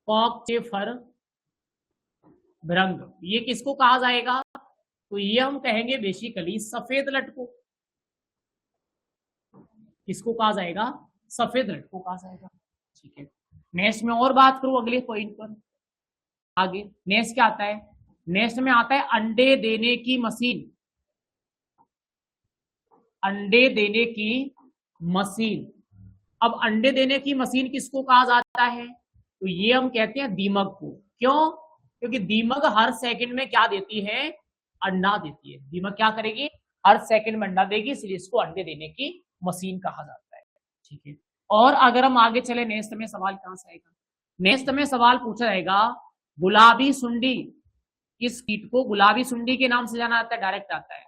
Speaker 1: कॉकचेफर भृंग, ये किसको कहा जाएगा? तो ये हम कहेंगे बेसिकली सफेद लट को। किसको कहा जाएगा? सफेद लट को कहा जाएगा, ठीक है। नेक्स्ट में और बात करूं अगले पॉइंट पर आगे, नेक्स्ट क्या आता है? नेक्स्ट में आता है अंडे देने की मशीन। अंडे देने की मशीन। अब अंडे देने की मशीन किसको कहा जाता है? तो ये हम कहते हैं दीमक को। क्यों? क्योंकि दीमक हर सेकंड में क्या देती है, अंडा देती है। दीमक क्या करेगी, हर सेकंड में अंडा देगी, इसलिए इसको अंडे देने की मशीन कहा जाता है। ठीक है, और अगर हम आगे चले नेक्स्ट में सवाल कहां से आएगा, नेक्स्ट में सवाल पूछा जाएगा गुलाबी सुंडी किस कीट को गुलाबी सुंडी के नाम से जाना जाता है, डायरेक्ट आता है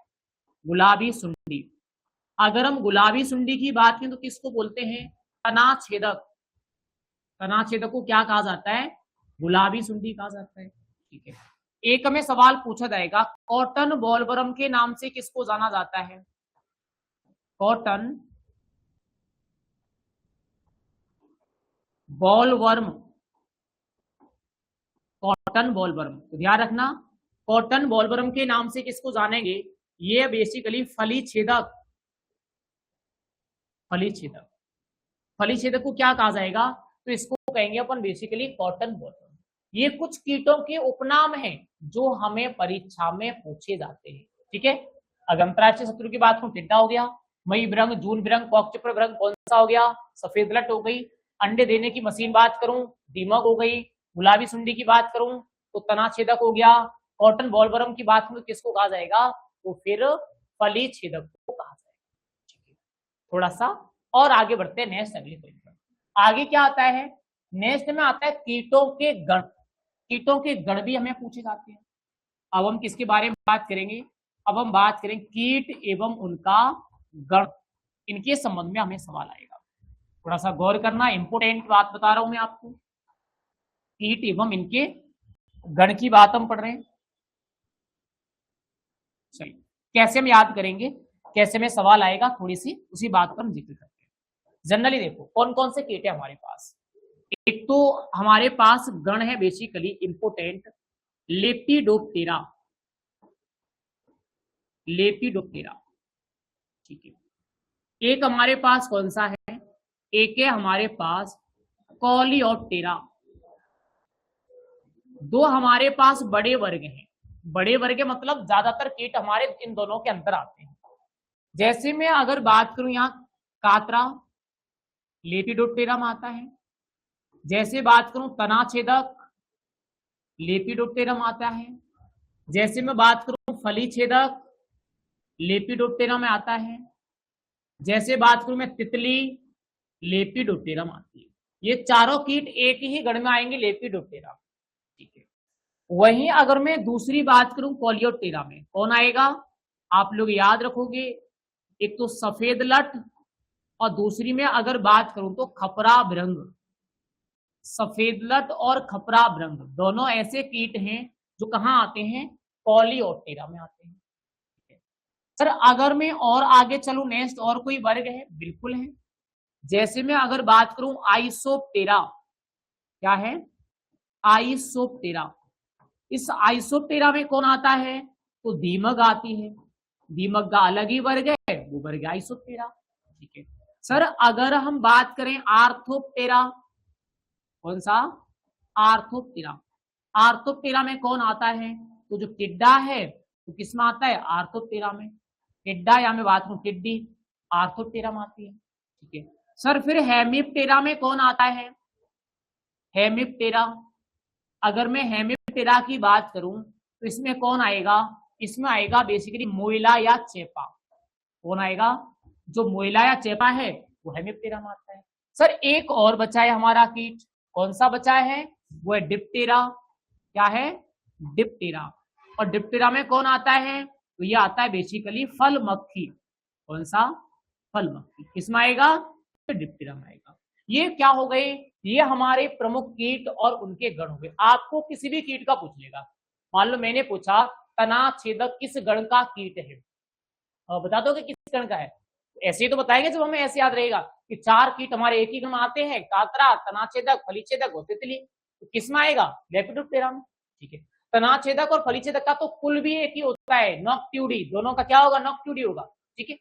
Speaker 1: गुलाबी सुंडी। अगर हम गुलाबी सुंडी की बात करें तो किसको बोलते हैं, तना छेदक। तना छेदक को क्या कहा जाता है, गुलाबी सुंडी कहा जाता है। ठीक है, एक में सवाल पूछा जाएगा कॉटन बॉलवर्म के नाम से किसको जाना जाता है, कॉटन बॉलवर्म, कॉटन बॉलवर्म। तो ध्यान रखना कॉटन बॉलवर्म के नाम से किसको जानेंगे, ये बेसिकली फली छेदक, फली छेदक। फली छेदक को क्या कहा जाएगा, तो इसको कहेंगे अपन बेसिकली कॉटन बॉलवर्म। ये कुछ कीटों के उपनाम हैं जो हमें परीक्षा में पूछे जाते हैं। ठीक है, अगर अंतरराष्ट्रीय शत्रु की बात करूं टिड्डा हो गया, मई भ्रंग, जून भ्रंग, कॉकचक्र भ्रंग कौन सा हो गया, सफेद लट हो गई। अंडे देने की मशीन बात करूं दीमक हो गई। गुलाबी सुंडी की बात करूं तो तना छेदक हो गया। कॉटन बॉलवर्म की बात करूं तो किसको कहा जाएगा, तो फिर फली छेदक को कहा जाएगा। ठीक है, थोड़ा सा और आगे बढ़ते हैं नेक्स्ट अगले पेज पर। आगे क्या आता है, नेक्स्ट में आता है कीटों के गण। कीटों के गण भी हमें पूछे जाते हैं। अब हम किसके बारे में बात करेंगे, अब हम बात करें कीट एवं उनका गण, इनके संबंध में हमें सवाल आएगा। थोड़ा सा गौर करना, इंपोर्टेंट बात बता रहा हूं मैं आपको। कीट एवं इनके गण की बात हम पढ़ रहे हैं। चलिए कैसे हम याद करेंगे, कैसे में सवाल आएगा, थोड़ी सी उसी बात पर हम जिक्र करते हैं। जनरली देखो कौन कौन से कीट है हमारे पास। एक तो हमारे पास गण है बेसिकली इंपोर्टेंट लेपिडोप्टेरा, लेपिडोप्टेरा। ठीक है, एक हमारे पास कौन सा है, एक है हमारे पास कॉलियोप्टेरा। दो हमारे पास बड़े वर्ग हैं, बड़े वर्ग मतलब ज्यादातर कीट हमारे इन दोनों के अंतर आते हैं। जैसे मैं अगर बात करूं यहाँ कातरा लेपिडोप्टेरा में आता है, जैसे बात करूं तना छेदक लेपिडोप्टेरा में आता है, जैसे मैं बात करूं फली छेदक लेपिडोप्टेरा में आता है, जैसे बात करूं मैं तितली लेपिडोप्टेरा में आती है। ये चारों कीट एक ही गण में आएंगे लेपिडोप्टेरा। ठीक है, वहीं अगर मैं दूसरी बात करूं कॉलियोप्टेरा में कौन आएगा, आप लोग याद रखोगे एक तो सफेद लट और दूसरी में अगर बात करूं तो खपरा भृंग। सफेद लट और खपरा भृंग दोनों ऐसे कीट हैं जो कहां आते हैं, कॉलियोप्टेरा में आते हैं। सर अगर मैं और आगे चलूं नेक्स्ट और कोई वर्ग है, बिल्कुल है। जैसे मैं अगर बात करूं आइसोप्टेरा, क्या है आइसोप्टेरा, इस आइसोप्टेरा में कौन आता है, तो दीमक आती है। दीमक का अलग ही वर्ग है, वो वर्ग है आइसोप्टेरा। ठीक है सर, अगर हम बात करें आर्थोप्टेरा, कौन सा आर्थोप्टेरा, आर्थोप्टेरा में कौन आता है, तो जो टिड्डा है तो किसमें आता है, आर्थोप्टेरा में। टिड्डा या मैं बात करूं टिड्डी आर्थोप्टेरा में आती है। ठीक है सर, फिर हेमिप्टेरा में कौन आता है, हेमिप्टेरा। अगर मैं हेमिप्टेरा की बात करूं तो इसमें कौन आएगा, इसमें आएगा बेसिकली मोइला या चेपा। कौन आएगा, जो मोइला या चेपा है वो हेमिप्टेरा में आता है। सर एक और बचा है हमारा कीट, कौन सा बचा है, वो है डिप्टेरा। क्या है, डिप्टेरा। और डिप्टेरा में कौन आता है, तो ये आता है बेसिकली फल मक्खी। कौन सा, फल मक्खी। किसमें आएगा, तो डिप्टेरा में आएगा। ये क्या हो गए, ये हमारे प्रमुख कीट और उनके गण हो गए। आपको किसी भी कीट का पूछ लेगा, मान लो मैंने पूछा तना छेदक किस गण का कीट है, बता दो कि किस गण का है। ऐसे ही तो बताएंगे जब हमें ऐसे याद रहेगा कि चार कीट हमारे एक ही गण में आते हैं, कातरा, तनाछेदक, फलीछेदक और तितली। तो किसमें आएगा, लेपिडोप्टेरा में। ठीक है, तनाछेदक और फलीछेदक का तो कुल भी एक ही होता है, नॉक्ट्यूडी। दोनों का क्या होगा, नॉक्ट्यूडी होगा। ठीक है,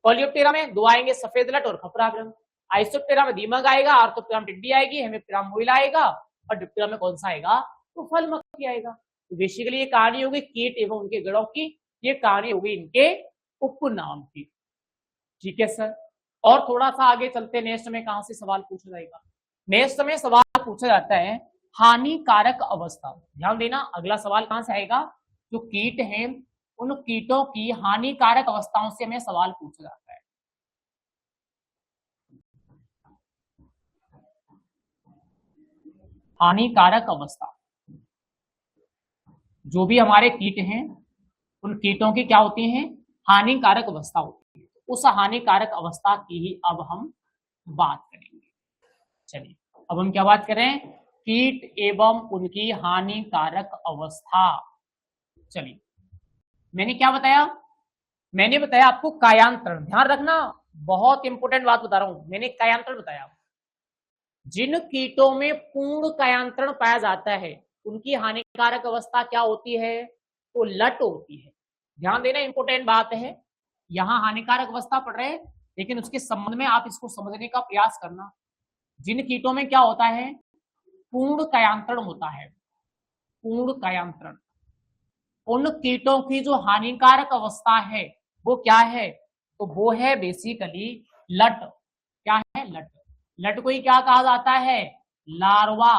Speaker 1: कॉलियोप्टेरा में दो आएंगे, सफेद लट और खपरा भृंग। आइसोप्टेरा में दीमक आएगा, आर्थोप्टेरा में टिड्डी आएगी, हेमिप्टेरा में मोइला आएगा और डिप्टेरा में कौन सा आएगा, तो फल मक्खी आएगा। तो बेसिकली ये कहानी होगी कीट एवं उनके गणों की, ये कहानी होगी इनके उपनाम की। ठीक है सर, और थोड़ा सा आगे चलते, नेक्स्ट में कहां से सवाल पूछा जाएगा। नेक्स्ट में सवाल पूछा जाता है हानिकारक अवस्था। ध्यान देना, अगला सवाल कहां से आएगा, जो कीट हैं उन कीटों की हानिकारक अवस्थाओं से हमें सवाल पूछा जाता है। हानिकारक अवस्था, जो भी हमारे कीट हैं उन कीटों की क्या होती हैं, हानिकारक अवस्था होती है। उस हानिकारक अवस्था की ही अब हम बात करेंगे। चलिए अब हम क्या बात करें, कीट एवं उनकी हानिकारक अवस्था। चलिए मैंने क्या बताया, मैंने बताया आपको कायांतरण, ध्यान रखना बहुत इंपॉर्टेंट बात बता रहा हूं, मैंने कायांतरण बताया। जिन कीटों में पूर्ण कायांतरण पाया जाता है उनकी हानिकारक अवस्था क्या होती है, तो लट होती है। ध्यान देना, इंपॉर्टेंट बात है, यहां हानिकारक अवस्था पढ़ रहे हैं लेकिन उसके संबंध में आप इसको समझने का प्रयास करना। जिन कीटों में क्या होता है, पूर्ण कायांतरण होता है, पूर्ण कायांतरण, उन कीटों की जो हानिकारक अवस्था है वो क्या है, तो वो है बेसिकली लट। क्या है, लट। लट को ही क्या कहा जाता है, लार्वा।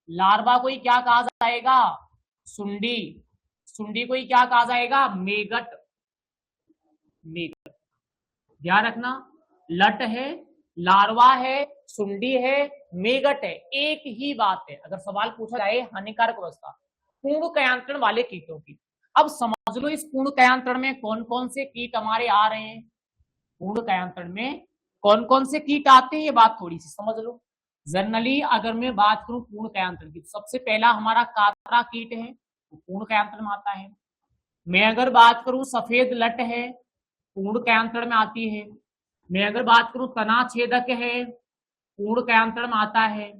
Speaker 1: लार्वा को ही क्या कहा जाएगा, सुंडी। सुंडी को ही क्या कहा जाएगा, मेगट। मेगट, ध्यान रखना, लट है, लार्वा है, सुंडी है, मेगट है, एक ही बात है। अगर सवाल पूछा जाए हानिकारक अवस्था पूर्ण कायांतरण वाले कीटों की, अब समझ लो इस पूर्ण कायांतरण में कौन कौन से कीट हमारे आ रहे हैं। पूर्ण कायांतरण में कौन कौन से कीट आते हैं ये बात थोड़ी सी समझ लो। जनरली अगर मैं बात करूं पूर्ण कायांतरण की, सबसे पहला हमारा कातरा कीट है, तो पूर्ण कायांतरण में आता है। मैं अगर बात करूं सफेद लट है, पूर्ण कायांतरण में आती है। मैं अगर बात करूं तना छेदक है, पूर्ण कायांतरण में आता है।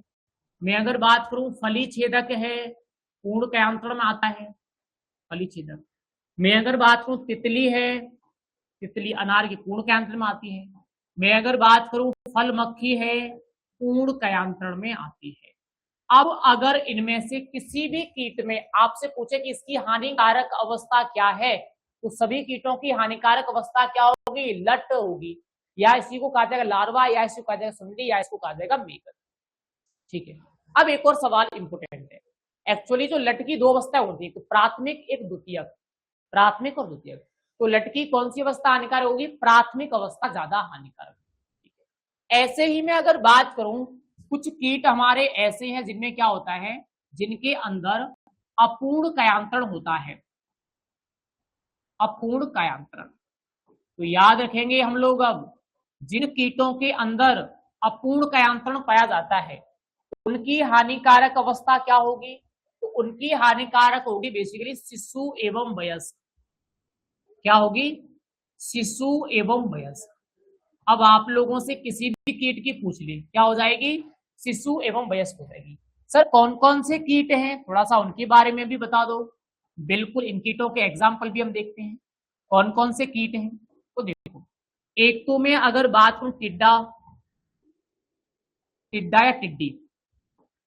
Speaker 1: मैं अगर बात करूं फली छेदक है, पूर्ण कायांतरण में आता है, फली छेदक। मैं अगर बात करूं तितली है, तितली अनार की पूर्ण कायांतरण में आती है। मैं अगर बात करूं फल मक्खी है, पूर्ण कायांतरण में आती है। अब अगर इनमें से किसी भी कीट में आपसे पूछे कि इसकी हानिकारक अवस्था क्या है, तो सभी कीटों की हानिकारक अवस्था क्या होगी, लट होगी, या इसी को कहा जाएगा लार्वा, या इसको कहा जाएगा सुंडी, या इसको कहा जाएगा मेगट। ठीक है, अब एक और सवाल इंपोर्टेंट है। एक्चुअली जो लट की दो अवस्था होती है, प्राथमिक एक द्वितीयक, प्राथमिक और द्वितीयक, तो लट की कौन सी अवस्था हानिकारक होगी, प्राथमिक अवस्था ज्यादा हानिकारक। ऐसे ही मैं अगर बात करूं, कुछ कीट हमारे ऐसे हैं जिनमें क्या होता है, जिनके अंदर अपूर्ण कायांतरण होता है, अपूर्ण कायांतरण। तो याद रखेंगे हम लोग, अब जिन कीटों के अंदर अपूर्ण कायांतरण पाया जाता है उनकी हानिकारक अवस्था क्या होगी, तो उनकी हानिकारक होगी बेसिकली शिशु एवं वयस्क। क्या होगी, शिशु एवं वयस्क। अब आप लोगों से किसी भी कीट की पूछ ले, क्या हो जाएगी, शिशु एवं वयस्क हो जाएगी। सर कौन कौन से कीट हैं, थोड़ा सा उनके बारे में भी बता दो। बिल्कुल, इन कीटों के एग्जाम्पल भी हम देखते हैं, कौन कौन से कीट हैं। तो देखो, एक तो मैं अगर बात करूं टिड्डा, टिड्डा या टिड्डी।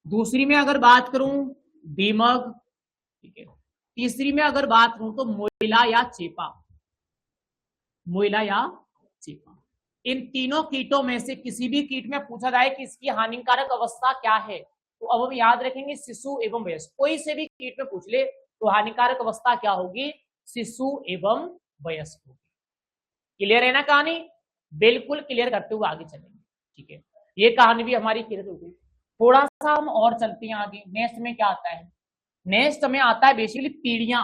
Speaker 1: दूसरी में अगर बात करूं दीमक, ठीक है। तीसरी में अगर बात करूं तो मोइला या चेपा, मोइला या चेपा। इन तीनों कीटों में से किसी भी कीट में पूछा जाए कि इसकी हानिकारक अवस्था क्या है, तो अब हम याद रखेंगे शिशु एवं वयस्क। कोई से भी कीट में पूछ ले तो हानिकारक अवस्था क्या होगी, शिशु एवं वयस्क होगी। क्लियर है ना कहानी, बिल्कुल क्लियर करते हुए आगे चलेंगे। ठीक है, ये कहानी भी हमारी क्लियर हो गई। थोड़ा सा हम और चलते हैं आगे। नेक्स्ट में क्या आता है, नेक्स्ट में आता है बेसिकली पीढ़ियां,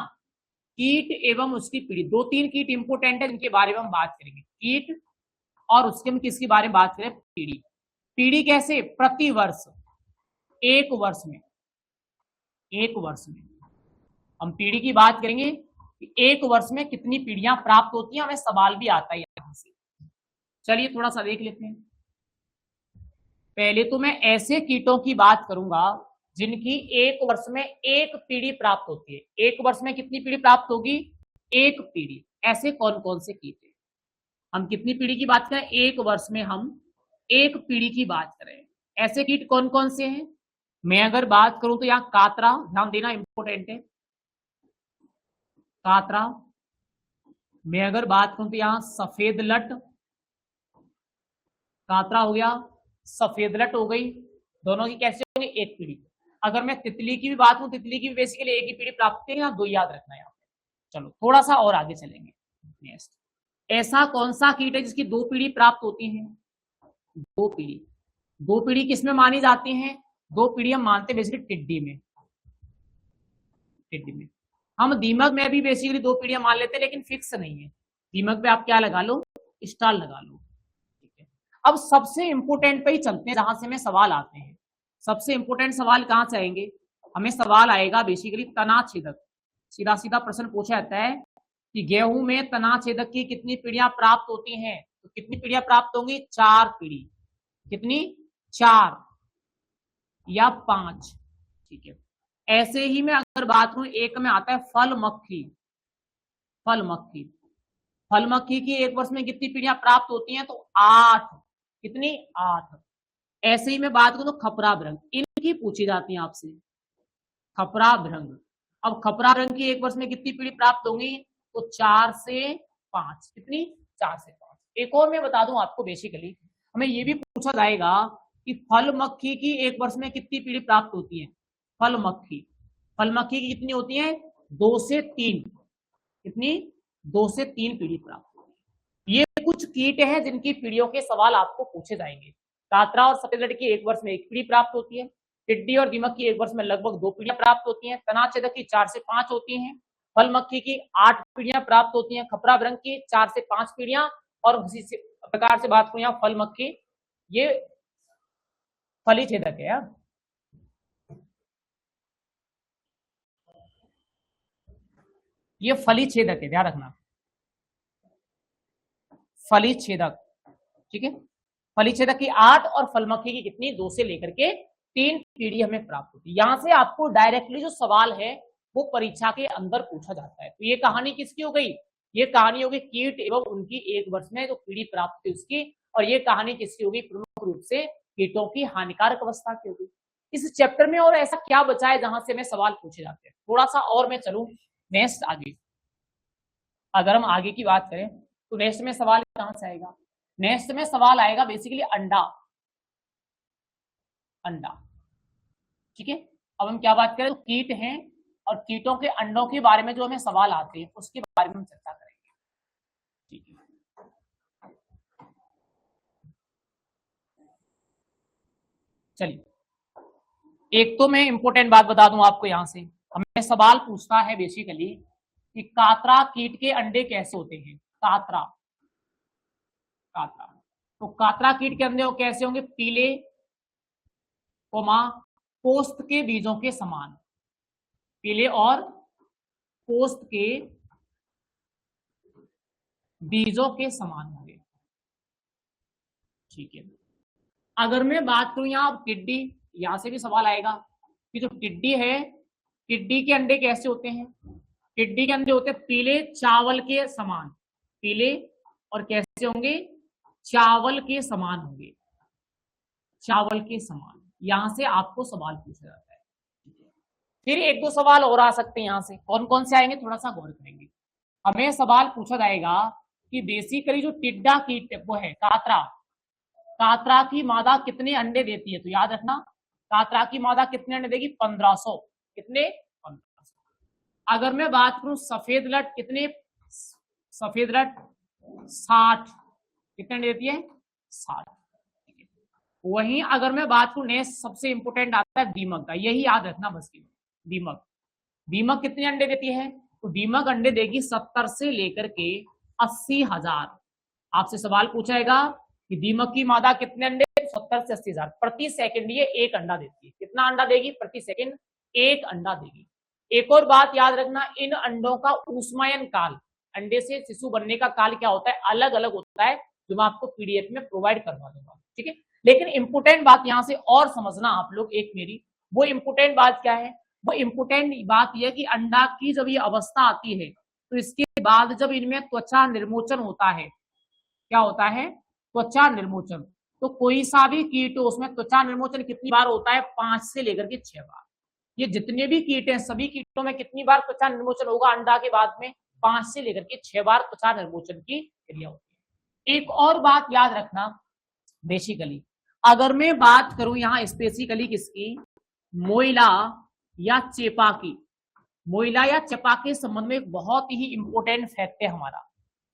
Speaker 1: कीट एवं उसकी पीढ़ी। दो तीन कीट इंपोर्टेंट है जिनके बारे में हम बात करेंगे, कीट और उसके हम किसकी बारे में बात करें, पीढ़ी। पीढ़ी कैसे, प्रति वर्ष, एक वर्ष में, एक वर्ष में हम पीढ़ी की बात करेंगे कि एक वर्ष में कितनी पीढ़ियां प्राप्त होती हैं, हमें सवाल भी आता है यहां से। चलिए थोड़ा सा देख लेते हैं। पहले तो मैं ऐसे कीटों की बात करूंगा जिनकी एक वर्ष में एक पीढ़ी प्राप्त होती है। एक वर्ष में कितनी पीढ़ी प्राप्त होगी, एक पीढ़ी। ऐसे कौन कौन से कीट हैं, हम कितनी पीढ़ी की बात करें, एक वर्ष में हम एक पीढ़ी की बात करें। ऐसे कीट कौन कौन से हैं, मैं अगर बात करूं तो यहां कातरा, ध्यान देना इंपोर्टेंट है, कातरा। मैं अगर बात करूं तो यहां सफेद लट, कातरा हो गया, सफेद लट हो गई, दोनों की कैसे होंगे, एक पीढ़ी। अगर मैं तितली की भी बात हूं, तितली की भी बेसिकली एक ही पीढ़ी प्राप्त होती है ना, दो याद रखना यहाँ पे। चलो थोड़ा सा और आगे चलेंगे। नेक्स्ट, ऐसा कौन सा कीट है जिसकी दो पीढ़ी प्राप्त होती है? दो पीढ़ी, दो पीढ़ी किसमें मानी जाती है? दो पीढ़ी हम मानते हैं बेसिकली टिड्डी में। टिड्डी में, हम दीमक में भी बेसिकली दो पीढ़ियां मान लेते हैं, लेकिन फिक्स नहीं है। दीमक पे आप क्या लगा लो, स्टार लगा लो। ठीक है, अब सबसे इंपोर्टेंट पे ही चलते हैं जहां से हमें सवाल आते हैं। सबसे इंपोर्टेंट सवाल कहां से आएंगे? हमें सवाल आएगा बेसिकली तना छेदक। सीधा सीधा प्रश्न पूछा जाता है कि गेहूं में तना छेदक की कितनी पीढ़ियां प्राप्त होती हैं? तो कितनी पीढ़ियां प्राप्त होंगी? 4 पीढ़ी। कितनी? 4 या 5। ठीक है, ऐसे ही में अगर बात करूं, एक में आता है फल मक्खी। फल मक्खी, फल मक्खी की एक वर्ष में कितनी पीढ़ियां प्राप्त होती हैं? तो 8। कितनी? 8। ऐसे ही में बात करूं तो खपरा भृंग, इनकी पूछी जाती है आपसे। खपरा भृंग, अब खपरा भृंग की एक वर्ष में कितनी पीढ़ी प्राप्त होंगी? तो 4 से 5। कितनी? 4 से 5। एक और मैं बता दूं आपको, बेसिकली हमें यह भी पूछा जाएगा कि फल मक्खी की एक वर्ष में कितनी पीढ़ी प्राप्त होती है? फल मक्खी, फल मक्खी की कितनी होती है? 2 से 3। कितनी? 2 से 3 पीढ़ी प्राप्त होती है। ये कुछ कीट हैं जिनकी पीढ़ियों के सवाल आपको पूछे जाएंगे। कातरा और सफेद लट की एक वर्ष में 1 पीढ़ी प्राप्त होती है। टिड्डी और दीमक की एक वर्ष में लगभग 2 पीढ़ियां प्राप्त होती हैं। तना छेदक की 4 से 5 होती हैं। फल मक्खी की 8 पीढ़ियां प्राप्त होती हैं। खपरा भृंग की 4 से 5 पीढ़ियां। और उसी प्रकार से बात करूं यहाँ फल मक्खी, ये फली छेदक है। ये फली छेदक है, ध्यान रखना, फली छेदक। ठीक है, फली छेदक की 8 और फल मक्खी की कितनी? 2 से लेकर के 3 पीढ़ी हमें प्राप्त होती है। यहां से आपको डायरेक्टली जो सवाल है वो परीक्षा के अंदर पूछा जाता है। तो ये कहानी किसकी हो गई? ये कहानी होगी कीट एवं उनकी एक वर्ष में जो पीढ़ी प्राप्त हुई उसकी। और ये कहानी किसकी होगी? प्रमुख रूप से कीटों की हानिकारक अवस्था की होगी। इस चैप्टर में और ऐसा क्या बचा है जहां से हमें सवाल पूछे जाते हैं? थोड़ा सा और मैं चलूं नेक्स्ट आगे। अगर हम आगे की बात करें तो नेक्स्ट में सवाल कहां से आएगा? नेक्स्ट में सवाल आएगा बेसिकली अंडा। अंडा, ठीक है। अब हम क्या बात करें? तो कीट हैं और कीटों के अंडों के बारे में जो हमें सवाल आते हैं उसके बारे में हम चर्चा करेंगे। ठीक है, चलिए एक तो मैं इंपॉर्टेंट बात बता दूं आपको। यहां से हमें सवाल पूछता है बेसिकली कि कातरा कीट के अंडे कैसे होते हैं? कातरा, कातरा, तो कातरा कीट के अंडे कैसे होंगे? पीले कोमा पोस्त के बीजों के समान। पीले और पोस्त के बीजों के समान होंगे। ठीक है, अगर मैं बात करूं यहां टिड्डी, यहां से भी सवाल आएगा कि जो टिड्डी है, टिड्डी के अंडे कैसे होते हैं? टिड्डी के अंडे होते हैं पीले चावल के समान। पीले और कैसे होंगे? चावल के समान होंगे। चावल के समान, यहां से आपको सवाल पूछा जाता है। फिर एक दो सवाल और आ सकते हैं। यहां से कौन कौन से आएंगे थोड़ा सा गौर करेंगे। हमें सवाल पूछा जाएगा कि बेसिकली जो टिड्डा कीट वो है कातरा, कातरा की मादा कितने अंडे देती है? तो याद रखना, कातरा की मादा कितने अंडे देगी? 1500। कितने? 1500। अगर मैं बात करूं सफेद लट, कितने? सफेद लट 60। कितने अंडे देती है? 60। वहीं अगर मैं बात करूं नेक्स्ट सबसे इंपोर्टेंट आता है दीमक का, यही याद रखना बस की। दीमक, दीमक कितने अंडे देती है? तो दीमक अंडे देगी 70 से लेकर के 80,000। आपसे सवाल पूछाएगा कि दीमक की मादा कितने अंडे? 70 से 80,000 प्रति सेकंड ये एक अंडा देती है। कितना अंडा देगी? प्रति सेकंड एक अंडा देगी। एक और बात याद रखना, इन अंडों का ऊष्मायन काल, अंडे से शिशु बनने का काल क्या होता है? अलग अलग होता है, जो मैं आपको पीडीएफ में प्रोवाइड करवा दूंगा। ठीक है, लेकिन इंपोर्टेंट बात यहां से और समझना आप लोग एक मेरी, वो इंपोर्टेंट बात क्या है? वो इंपोर्टेंट बात यह कि अंडा की जब ये अवस्था आती है तो इसके बाद जब इनमें त्वचा निर्मोचन होता है, क्या होता है? त्वचा निर्मोचन। तो कोई सा भी कीट हो उसमें त्वचा निर्मोचन कितनी बार होता है? 5 से लेकर के 6 बार। ये जितने भी कीट हैं सभी कीटों में कितनी बार त्वचा निर्मोचन होगा अंडा के बाद में? 5 से लेकर के 6 बार त्वचा निर्मोचन की क्रिया होती है। एक और बात याद रखना, बेसिकली अगर मैं बात करूं यहां स्पेसिकली किसकी? मोइला या चेपाकी। मोइला या चेपाकी के संबंध में एक बहुत ही इंपॉर्टेंट फैक्ट है हमारा।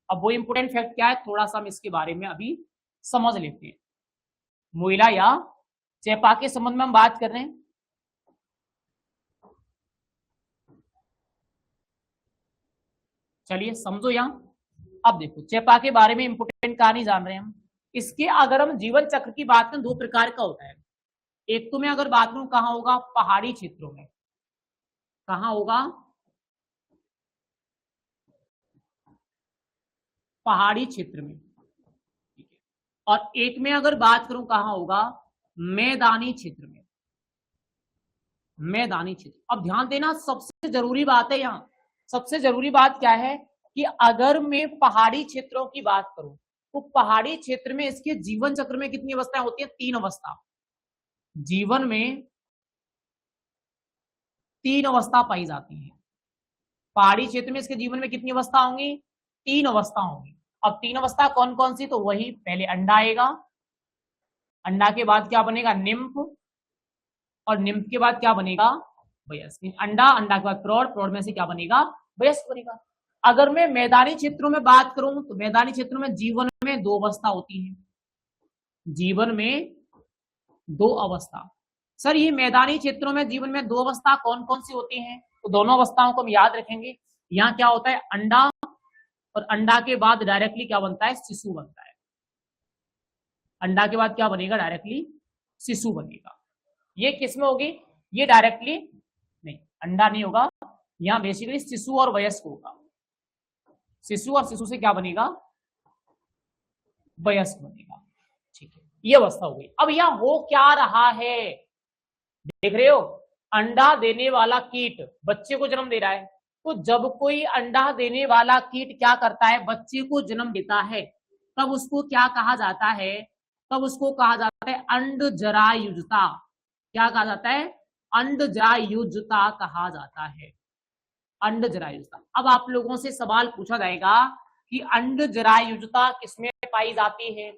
Speaker 1: अब वो इंपॉर्टेंट फैक्ट क्या है, थोड़ा सा हम इसके बारे में अभी समझ लेते हैं। मोइला या चेपाकी के संबंध में हम बात कर रहे हैं। चलिए समझो यहां। अब देखो चेपा के बारे में इंपोर्टेंट कहानी जान रहे हैं हम। इसके अगर हम जीवन चक्र की बात करें, दो प्रकार का होता है। एक तो मैं अगर बात करूं कहां होगा, पहाड़ी क्षेत्रों में। कहां होगा, पहाड़ी क्षेत्र में। ठीक है। और एक में अगर बात करूं कहां होगा, मैदानी क्षेत्र में। मैदानी क्षेत्र। अब ध्यान देना, सबसे जरूरी बात है यहां, सबसे जरूरी बात क्या है कि अगर मैं पहाड़ी क्षेत्रों की बात करूं तो पहाड़ी क्षेत्र में इसके जीवन चक्र में कितनी अवस्थाएं होती हैं, 3 अवस्था। जीवन में 3 अवस्था पाई जाती है। पहाड़ी क्षेत्र में इसके जीवन में कितनी अवस्था होंगी, 3 अवस्था होंगी। अब 3 अवस्था कौन कौन सी, तो वही पहले अंडा आएगा, अंडा के बाद क्या बनेगा, निम्फ, और निम्फ के बाद क्या बनेगा, वयस्क। अंडा, अंडा के बाद प्रौढ़, प्रौढ़ में से क्या बनेगा, वयस्क बनेगा। अगर मैं मैदानी क्षेत्रों में बात करूं तो मैदानी क्षेत्रों में जीवन में 2 अवस्था होती है। जीवन में 2 अवस्था। सर ये मैदानी क्षेत्रों में जीवन में 2 अवस्था कौन कौन सी होती हैं, तो दोनों अवस्थाओं को हम याद रखेंगे। यहाँ क्या होता है, अंडा, और अंडा के बाद डायरेक्टली क्या बनता है, शिशु बनता है। अंडा के बाद क्या बनेगा, डायरेक्टली शिशु बनेगा। ये किसमें होगी, ये डायरेक्टली नहीं, अंडा नहीं होगा, यहां बेसिकली शिशु और वयस्क होगा। शिशु और शिशु से क्या बनेगा, वयस्क बनेगा। ठीक है, ये अवस्था हो गई। अब यहां हो क्या रहा है, देख रहे हो, अंडा देने वाला कीट बच्चे को जन्म दे रहा है। तो जब कोई अंडा देने वाला कीट क्या करता है, बच्चे को जन्म देता है, तब उसको क्या कहा जाता है, तब उसको कहा जाता है अंडजरायुजता। क्या कहा जाता है, अंडजरायुजता कहा जाता है। अंडजरायुजता। अब आप लोगों से सवाल पूछा जाएगा कि अंडजरायुजता किसमें पाई जाती है,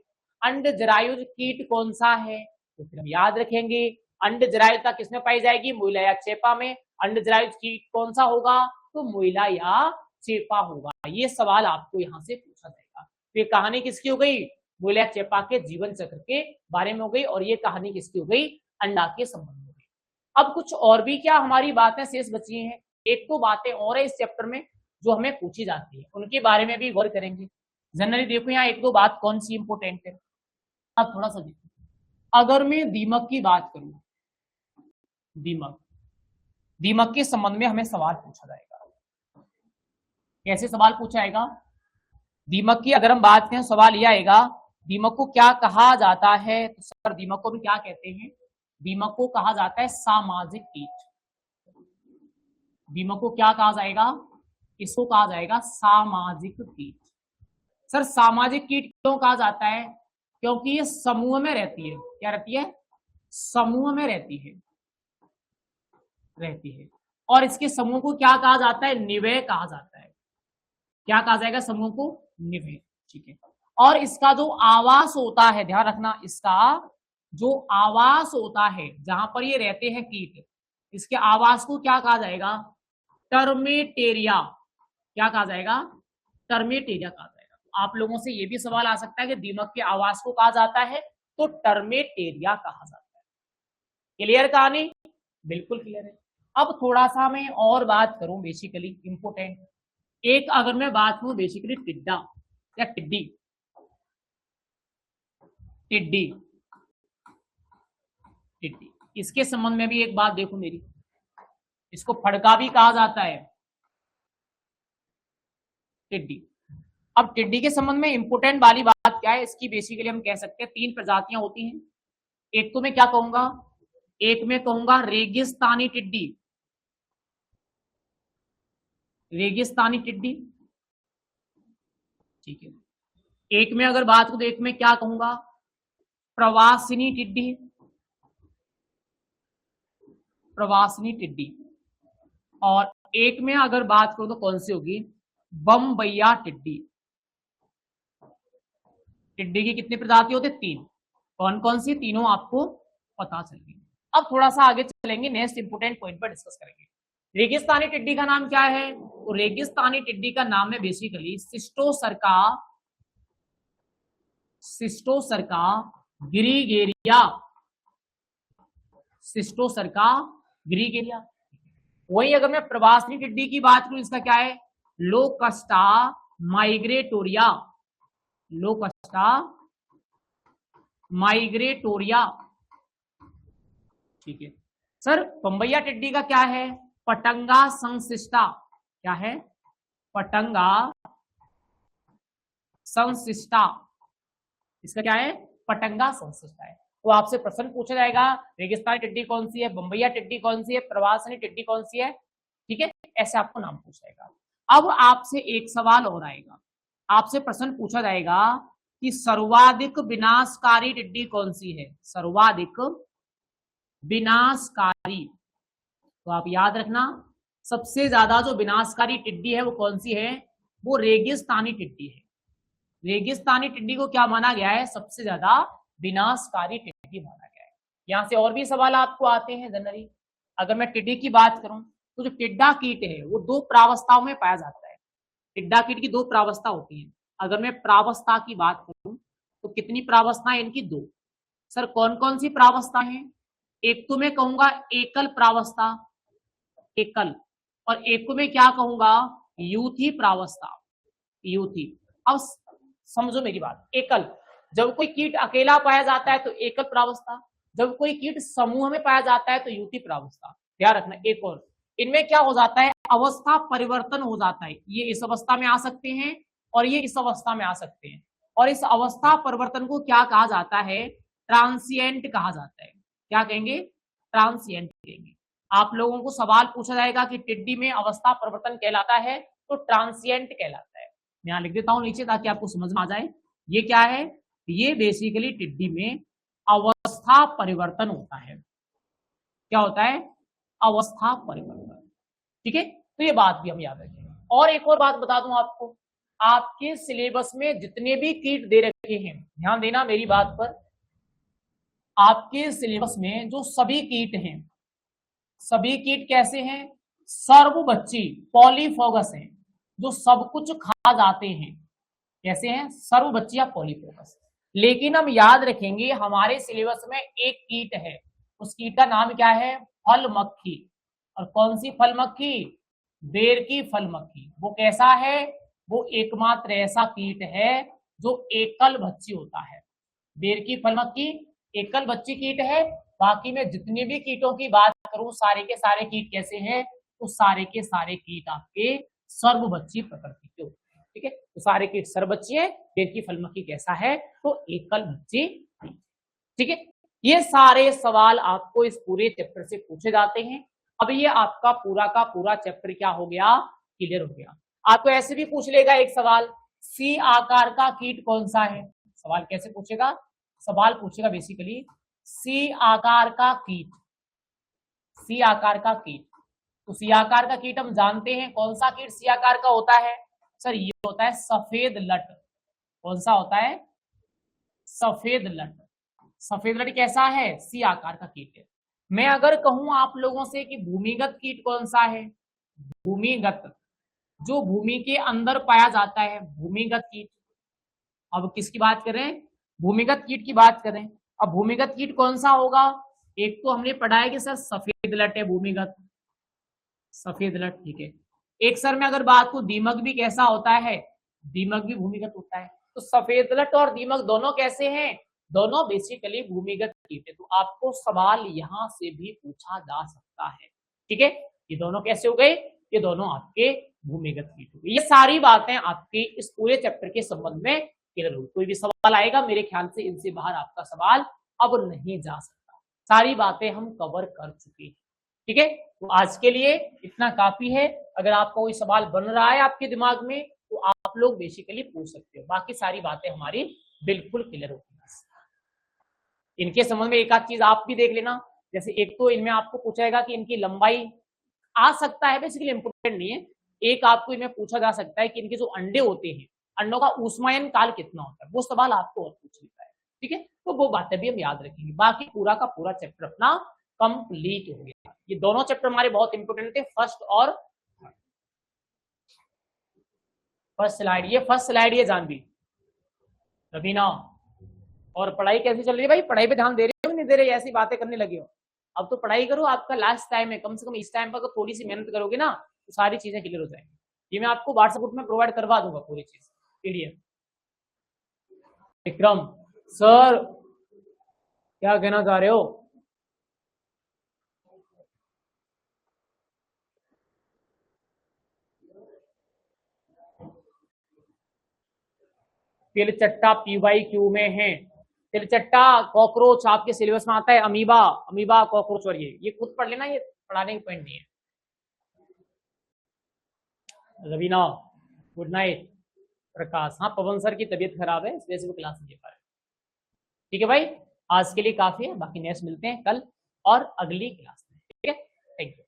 Speaker 1: अंडजरायुज कीट कौन सा है, तो फिर हम याद रखेंगे अंडजरायुजता किसमें पाई जाएगी, मोइला या चेपा में। अंडजरायुज कीट कौन सा होगा, तो मोइला या चेपा होगा। ये सवाल आपको यहां से पूछा जाएगा। तो ये कहानी किसकी हो गई, मोइला या चेपा के जीवन चक्र के बारे में हो गई, और ये कहानी किसकी हो गई, अंडा के संबंध में हो गई। अब कुछ और भी क्या हमारी बातें शेष बची हैं, एक तो बातें और है इस चैप्टर में जो हमें पूछी जाती है, उनके बारे में भी गौर करेंगे। जनरली देखो यहाँ एक दो बात कौन सी इंपोर्टेंट है। अब थोड़ा सा देखो, अगर मैं दीमक की बात करूं, दीमक, दीमक के संबंध में हमें सवाल पूछा जाएगा। कैसे सवाल पूछा जाएगा, दीमक की अगर हम बात करें, सवाल यह आएगा दीमक को क्या कहा जाता है, तो सर दीमक को भी क्या कहते हैं, दीमक को कहा जाता है सामाजिक कीट। दीमक को क्या कहा जाएगा, इसको कहा जाएगा सामाजिक कीट। सर सामाजिक कीट क्यों कहा जाता है, क्योंकि ये समूह में रहती है। क्या रहती है, समूह में रहती है, रहती है। और इसके समूह को क्या कहा जाता है, निवय कहा जाता है। क्या कहा जाएगा, समूह को निवय। ठीक है। और इसका जो आवास होता है, ध्यान रखना, इसका जो आवास होता है जहां पर ये रहते हैं कीट, इसके आवास को क्या कहा जाएगा, टर्मेटेरिया। क्या कहा जाएगा, टर्मेटेरिया कहा जाएगा। आप लोगों से ये भी सवाल आ सकता है कि दीमक के आवास को कहा जाता है, तो टर्मेटेरिया कहा जाता है। क्लियर कहानी, बिल्कुल क्लियर है। अब थोड़ा सा मैं और बात करूं, बेसिकली इंपोर्टेंट, एक अगर मैं बात करूं बेसिकली टिड्डा या टिड्डी, टिड्डी, टिड्डी, इसके संबंध में भी एक बात देखो मेरी, इसको फड़का भी कहा जाता है, टिड्डी। अब टिड्डी के संबंध में इंपोर्टेंट वाली बात क्या है, इसकी बेसिकली हम कह सकते हैं 3 प्रजातियां होती हैं। एक तो मैं क्या कहूंगा, एक में कहूंगा रेगिस्तानी टिड्डी, रेगिस्तानी टिड्डी। ठीक है। एक में अगर बात करूं तो एक में क्या कहूंगा, प्रवासिनी टिड्डी, प्रवासिनी टिड्डी। और एक में अगर बात करूं तो कौन सी होगी, बम्बैया टिड्डी। टिड्डी की कितनी प्रजाति होती है, 3। कौन कौन सी, तीनों आपको पता चल गई। अब थोड़ा सा आगे चलेंगे, नेक्स्ट इंपोर्टेंट पॉइंट पर डिस्कस करेंगे। रेगिस्तानी टिड्डी का नाम क्या है? तो रेगिस्तानी टिड्डी का नाम है बेसिकली सिस्टोसर्का ग्रीगेरिया। सिस्टोसर्का ग्रीगेरिया। वही अगर मैं प्रवासी टिड्डी की बात करूं, इसका क्या है? लोकस्टा माइग्रेटोरिया। लोकस्टा माइग्रेटोरिया। ठीक है सर। बम्बैया टिड्डी का क्या है? पटंगा संशिष्टा। क्या है? पटंगा संशिष्टा। इसका क्या है? पटंगा संशिष्टा है। तो आपसे प्रश्न पूछा जाएगा, रेगिस्तानी टिड्डी कौन सी है, बम्बैया टिड्डी कौन सी है, प्रवासी टिड्डी कौन सी है। ठीक है, ऐसे आपको नाम पूछा जाएगा। अब आपसे एक सवाल और आएगा, आपसे प्रश्न पूछा जाएगा कि सर्वाधिक विनाशकारी टिड्डी कौन सी है? सर्वाधिक विनाशकारी। तो आप याद रखना, सबसे ज्यादा जो विनाशकारी टिड्डी है वो कौन सी है? वो रेगिस्तानी टिड्डी है। रेगिस्तानी टिड्डी को क्या माना गया है? सबसे ज्यादा विनाशकारी टिड्डी माना गया है। यहां से और भी सवाल आपको आते हैं जनरली। अगर मैं टिड्डी की बात करूं तो जो टिड्डा कीट है वो दो प्रावस्थाओं में पाया जाता है। टिड्डा कीट की दो प्रावस्था होती है। अगर मैं प्रावस्था की बात करूं तो कितनी प्रावस्थाएं इनकी? दो। सर कौन कौन सी प्रावस्था है? एक तो मैं कहूंगा एकल प्रावस्था, एकल, और एक को मैं क्या कहूंगा? यूथी प्रावस्था, यूथी। अब समझो मेरी बात, एकल, जब कोई कीट अकेला पाया जाता है तो एकल प्रावस्था, जब कोई कीट समूह में पाया जाता है तो यूथी प्रावस्था। ध्यान रखना। एक और, इनमें क्या हो जाता है? अवस्था परिवर्तन हो जाता है। ये इस अवस्था में आ सकते हैं और ये इस अवस्था में आ सकते हैं, और इस अवस्था परिवर्तन को क्या कहा जाता है? ट्रांसिएंट कहा जाता है। क्या कहेंगे? ट्रांसिएंट कहेंगे। आप लोगों को सवाल पूछा जाएगा कि टिड्डी में अवस्था परिवर्तन कहलाता है तो ट्रांसिएंट कहलाता है। मैं यहां लिख देता हूं नीचे ताकि आपको समझ में आ जाए। ये क्या है? ये बेसिकली टिड्डी में अवस्था परिवर्तन होता है। क्या होता है? अवस्था परिवर्तन। ठीक है, तो ये बात भी हम याद रखेंगे। और एक और बात बता दूं आपको, आपके सिलेबस में जितने भी कीट दे रखे हैं, ध्यान देना मेरी बात पर, आपके सिलेबस में जो सभी कीट हैं, सभी कीट कैसे हैं? सर्वबच्ची पॉलीफोगस हैं, जो सब कुछ खा जाते हैं। कैसे हैं? सर्वबच्ची या पॉलीफोगस। लेकिन हम याद रखेंगे हमारे सिलेबस में एक कीट है, उस कीट का नाम क्या है? फल मक्खी। और कौन सी फल मक्खी? बेर की फल मक्खी। वो कैसा है? वो एकमात्र ऐसा कीट है जो एकल भच्ची होता है। बेर की फल मक्खी एकल भच्ची कीट है। बाकी में जितने भी कीटों की बात करूं, सारे के सारे कीट कैसे हैं? तो सारे के सारे कीट आपके सर्वभक्षी प्रकृति के होते हैं। ठीक है, तो सारे कीट सर्वभक्षी है। बेर की फल मक्खी कैसा है? तो एकल भच्ची। ठीक है, ये सारे सवाल आपको इस पूरे चैप्टर से पूछे जाते हैं। अब ये आपका पूरा का पूरा चैप्टर क्या हो गया? क्लियर हो गया। आपको ऐसे भी पूछ लेगा एक सवाल, सी आकार का कीट कौन सा है? सवाल कैसे पूछेगा? सवाल पूछेगा बेसिकली सी आकार का कीट। सी आकार का कीट, तो सी आकार का कीट हम जानते हैं। कौन सा कीट सी आकार का होता है? सर ये होता है सफेद लट। कौन सा होता है? सफेद लट। सफेद लट कैसा है? सी आकार का कीट है। मैं अगर कहूं आप लोगों से कि भूमिगत कीट कौन सा है? भूमिगत, जो भूमि के अंदर पाया जाता है, भूमिगत कीट। अब किसकी बात करें? भूमिगत कीट की बात करें। अब भूमिगत कीट कौन सा होगा? एक तो हमने पढ़ा है कि सर सफेद लट है भूमिगत, सफेद लट। ठीक है, एक सर में अगर बात को दीमक भी कैसा होता है? दीमक भी भूमिगत होता है। तो सफेद लट और दीमक दोनों कैसे हैं? दोनों बेसिकली भूमिगत कीट है। तो आपको सवाल यहां से भी पूछा जा सकता है। ठीक है, ये दोनों कैसे हो गए? ये दोनों आपके भूमिगत कीट हो गए। ये सारी बातें आपके इस पूरे चैप्टर के संबंध में क्लियर हो। कोई भी सवाल आएगा, मेरे ख्याल से इनसे बाहर आपका सवाल अब नहीं जा सकता। सारी बातें हम कवर कर चुके हैं। ठीक है, तो आज के लिए इतना काफी है। अगर आपका कोई सवाल बन रहा है आपके दिमाग में तो आप लोग बेसिकली पूछ सकते हो। बाकी सारी बातें हमारी बिल्कुल क्लियर होती है। इनके संबंध में एक आध चीज आप भी देख लेना। जैसे एक तो इनमें आपको पूछाएगा कि इनकी लंबाई आ सकता है, बेसिकली इंपोर्टेंट नहीं है। एक आपको इनमें पूछा जा सकता है कि इनके जो अंडे होते हैं, अंडों का ऊष्मायन काल कितना होता है, वो सवाल आपको और पूछ लेता है। ठीक है, तो वो बातें भी हम याद रखेंगे। बाकी पूरा का पूरा चैप्टर अपना कंप्लीट हो गया। ये दोनों चैप्टर हमारे बहुत इंपोर्टेंट थे, फर्स्ट और फर्स्ट स्लाइड। ये फर्स्ट स्लाइड ये जानवी रवीना। और पढ़ाई कैसी चल रही है भाई? पढ़ाई पे ध्यान दे रहे हो नहीं दे रहे? ऐसी बातें करने लगे हो। अब तो पढ़ाई करो, आपका लास्ट टाइम है, कम से कम इस टाइम पर थोड़ी सी मेहनत करोगे ना तो सारी चीजें क्लियर हो जाएंगी। ये मैं आपको व्हाट्सएप ग्रुप में प्रोवाइड करवा दूंगा पूरी चीज पीडीएफ। विक्रम सर क्या कहना चाह रहे हो? तिलचट्टा PYQ में है। तिलचट्टा कॉकरोच आपके सिलेबस में आता है, अमीबा, अमीबा कॉकरोच, और ये खुद पढ़ लेना, ये पढ़ाने की पॉइंट नहीं है। Raveena good night. प्रकाश हाँ पवन सर की तबीयत खराब है इसलिए से वो क्लास नहीं दे पा रहे। ठीक है भाई, आज के लिए काफी है, बाकी नेक्स्ट मिलते हैं कल और अगली क्लास में। ठीक है, थैंक यू।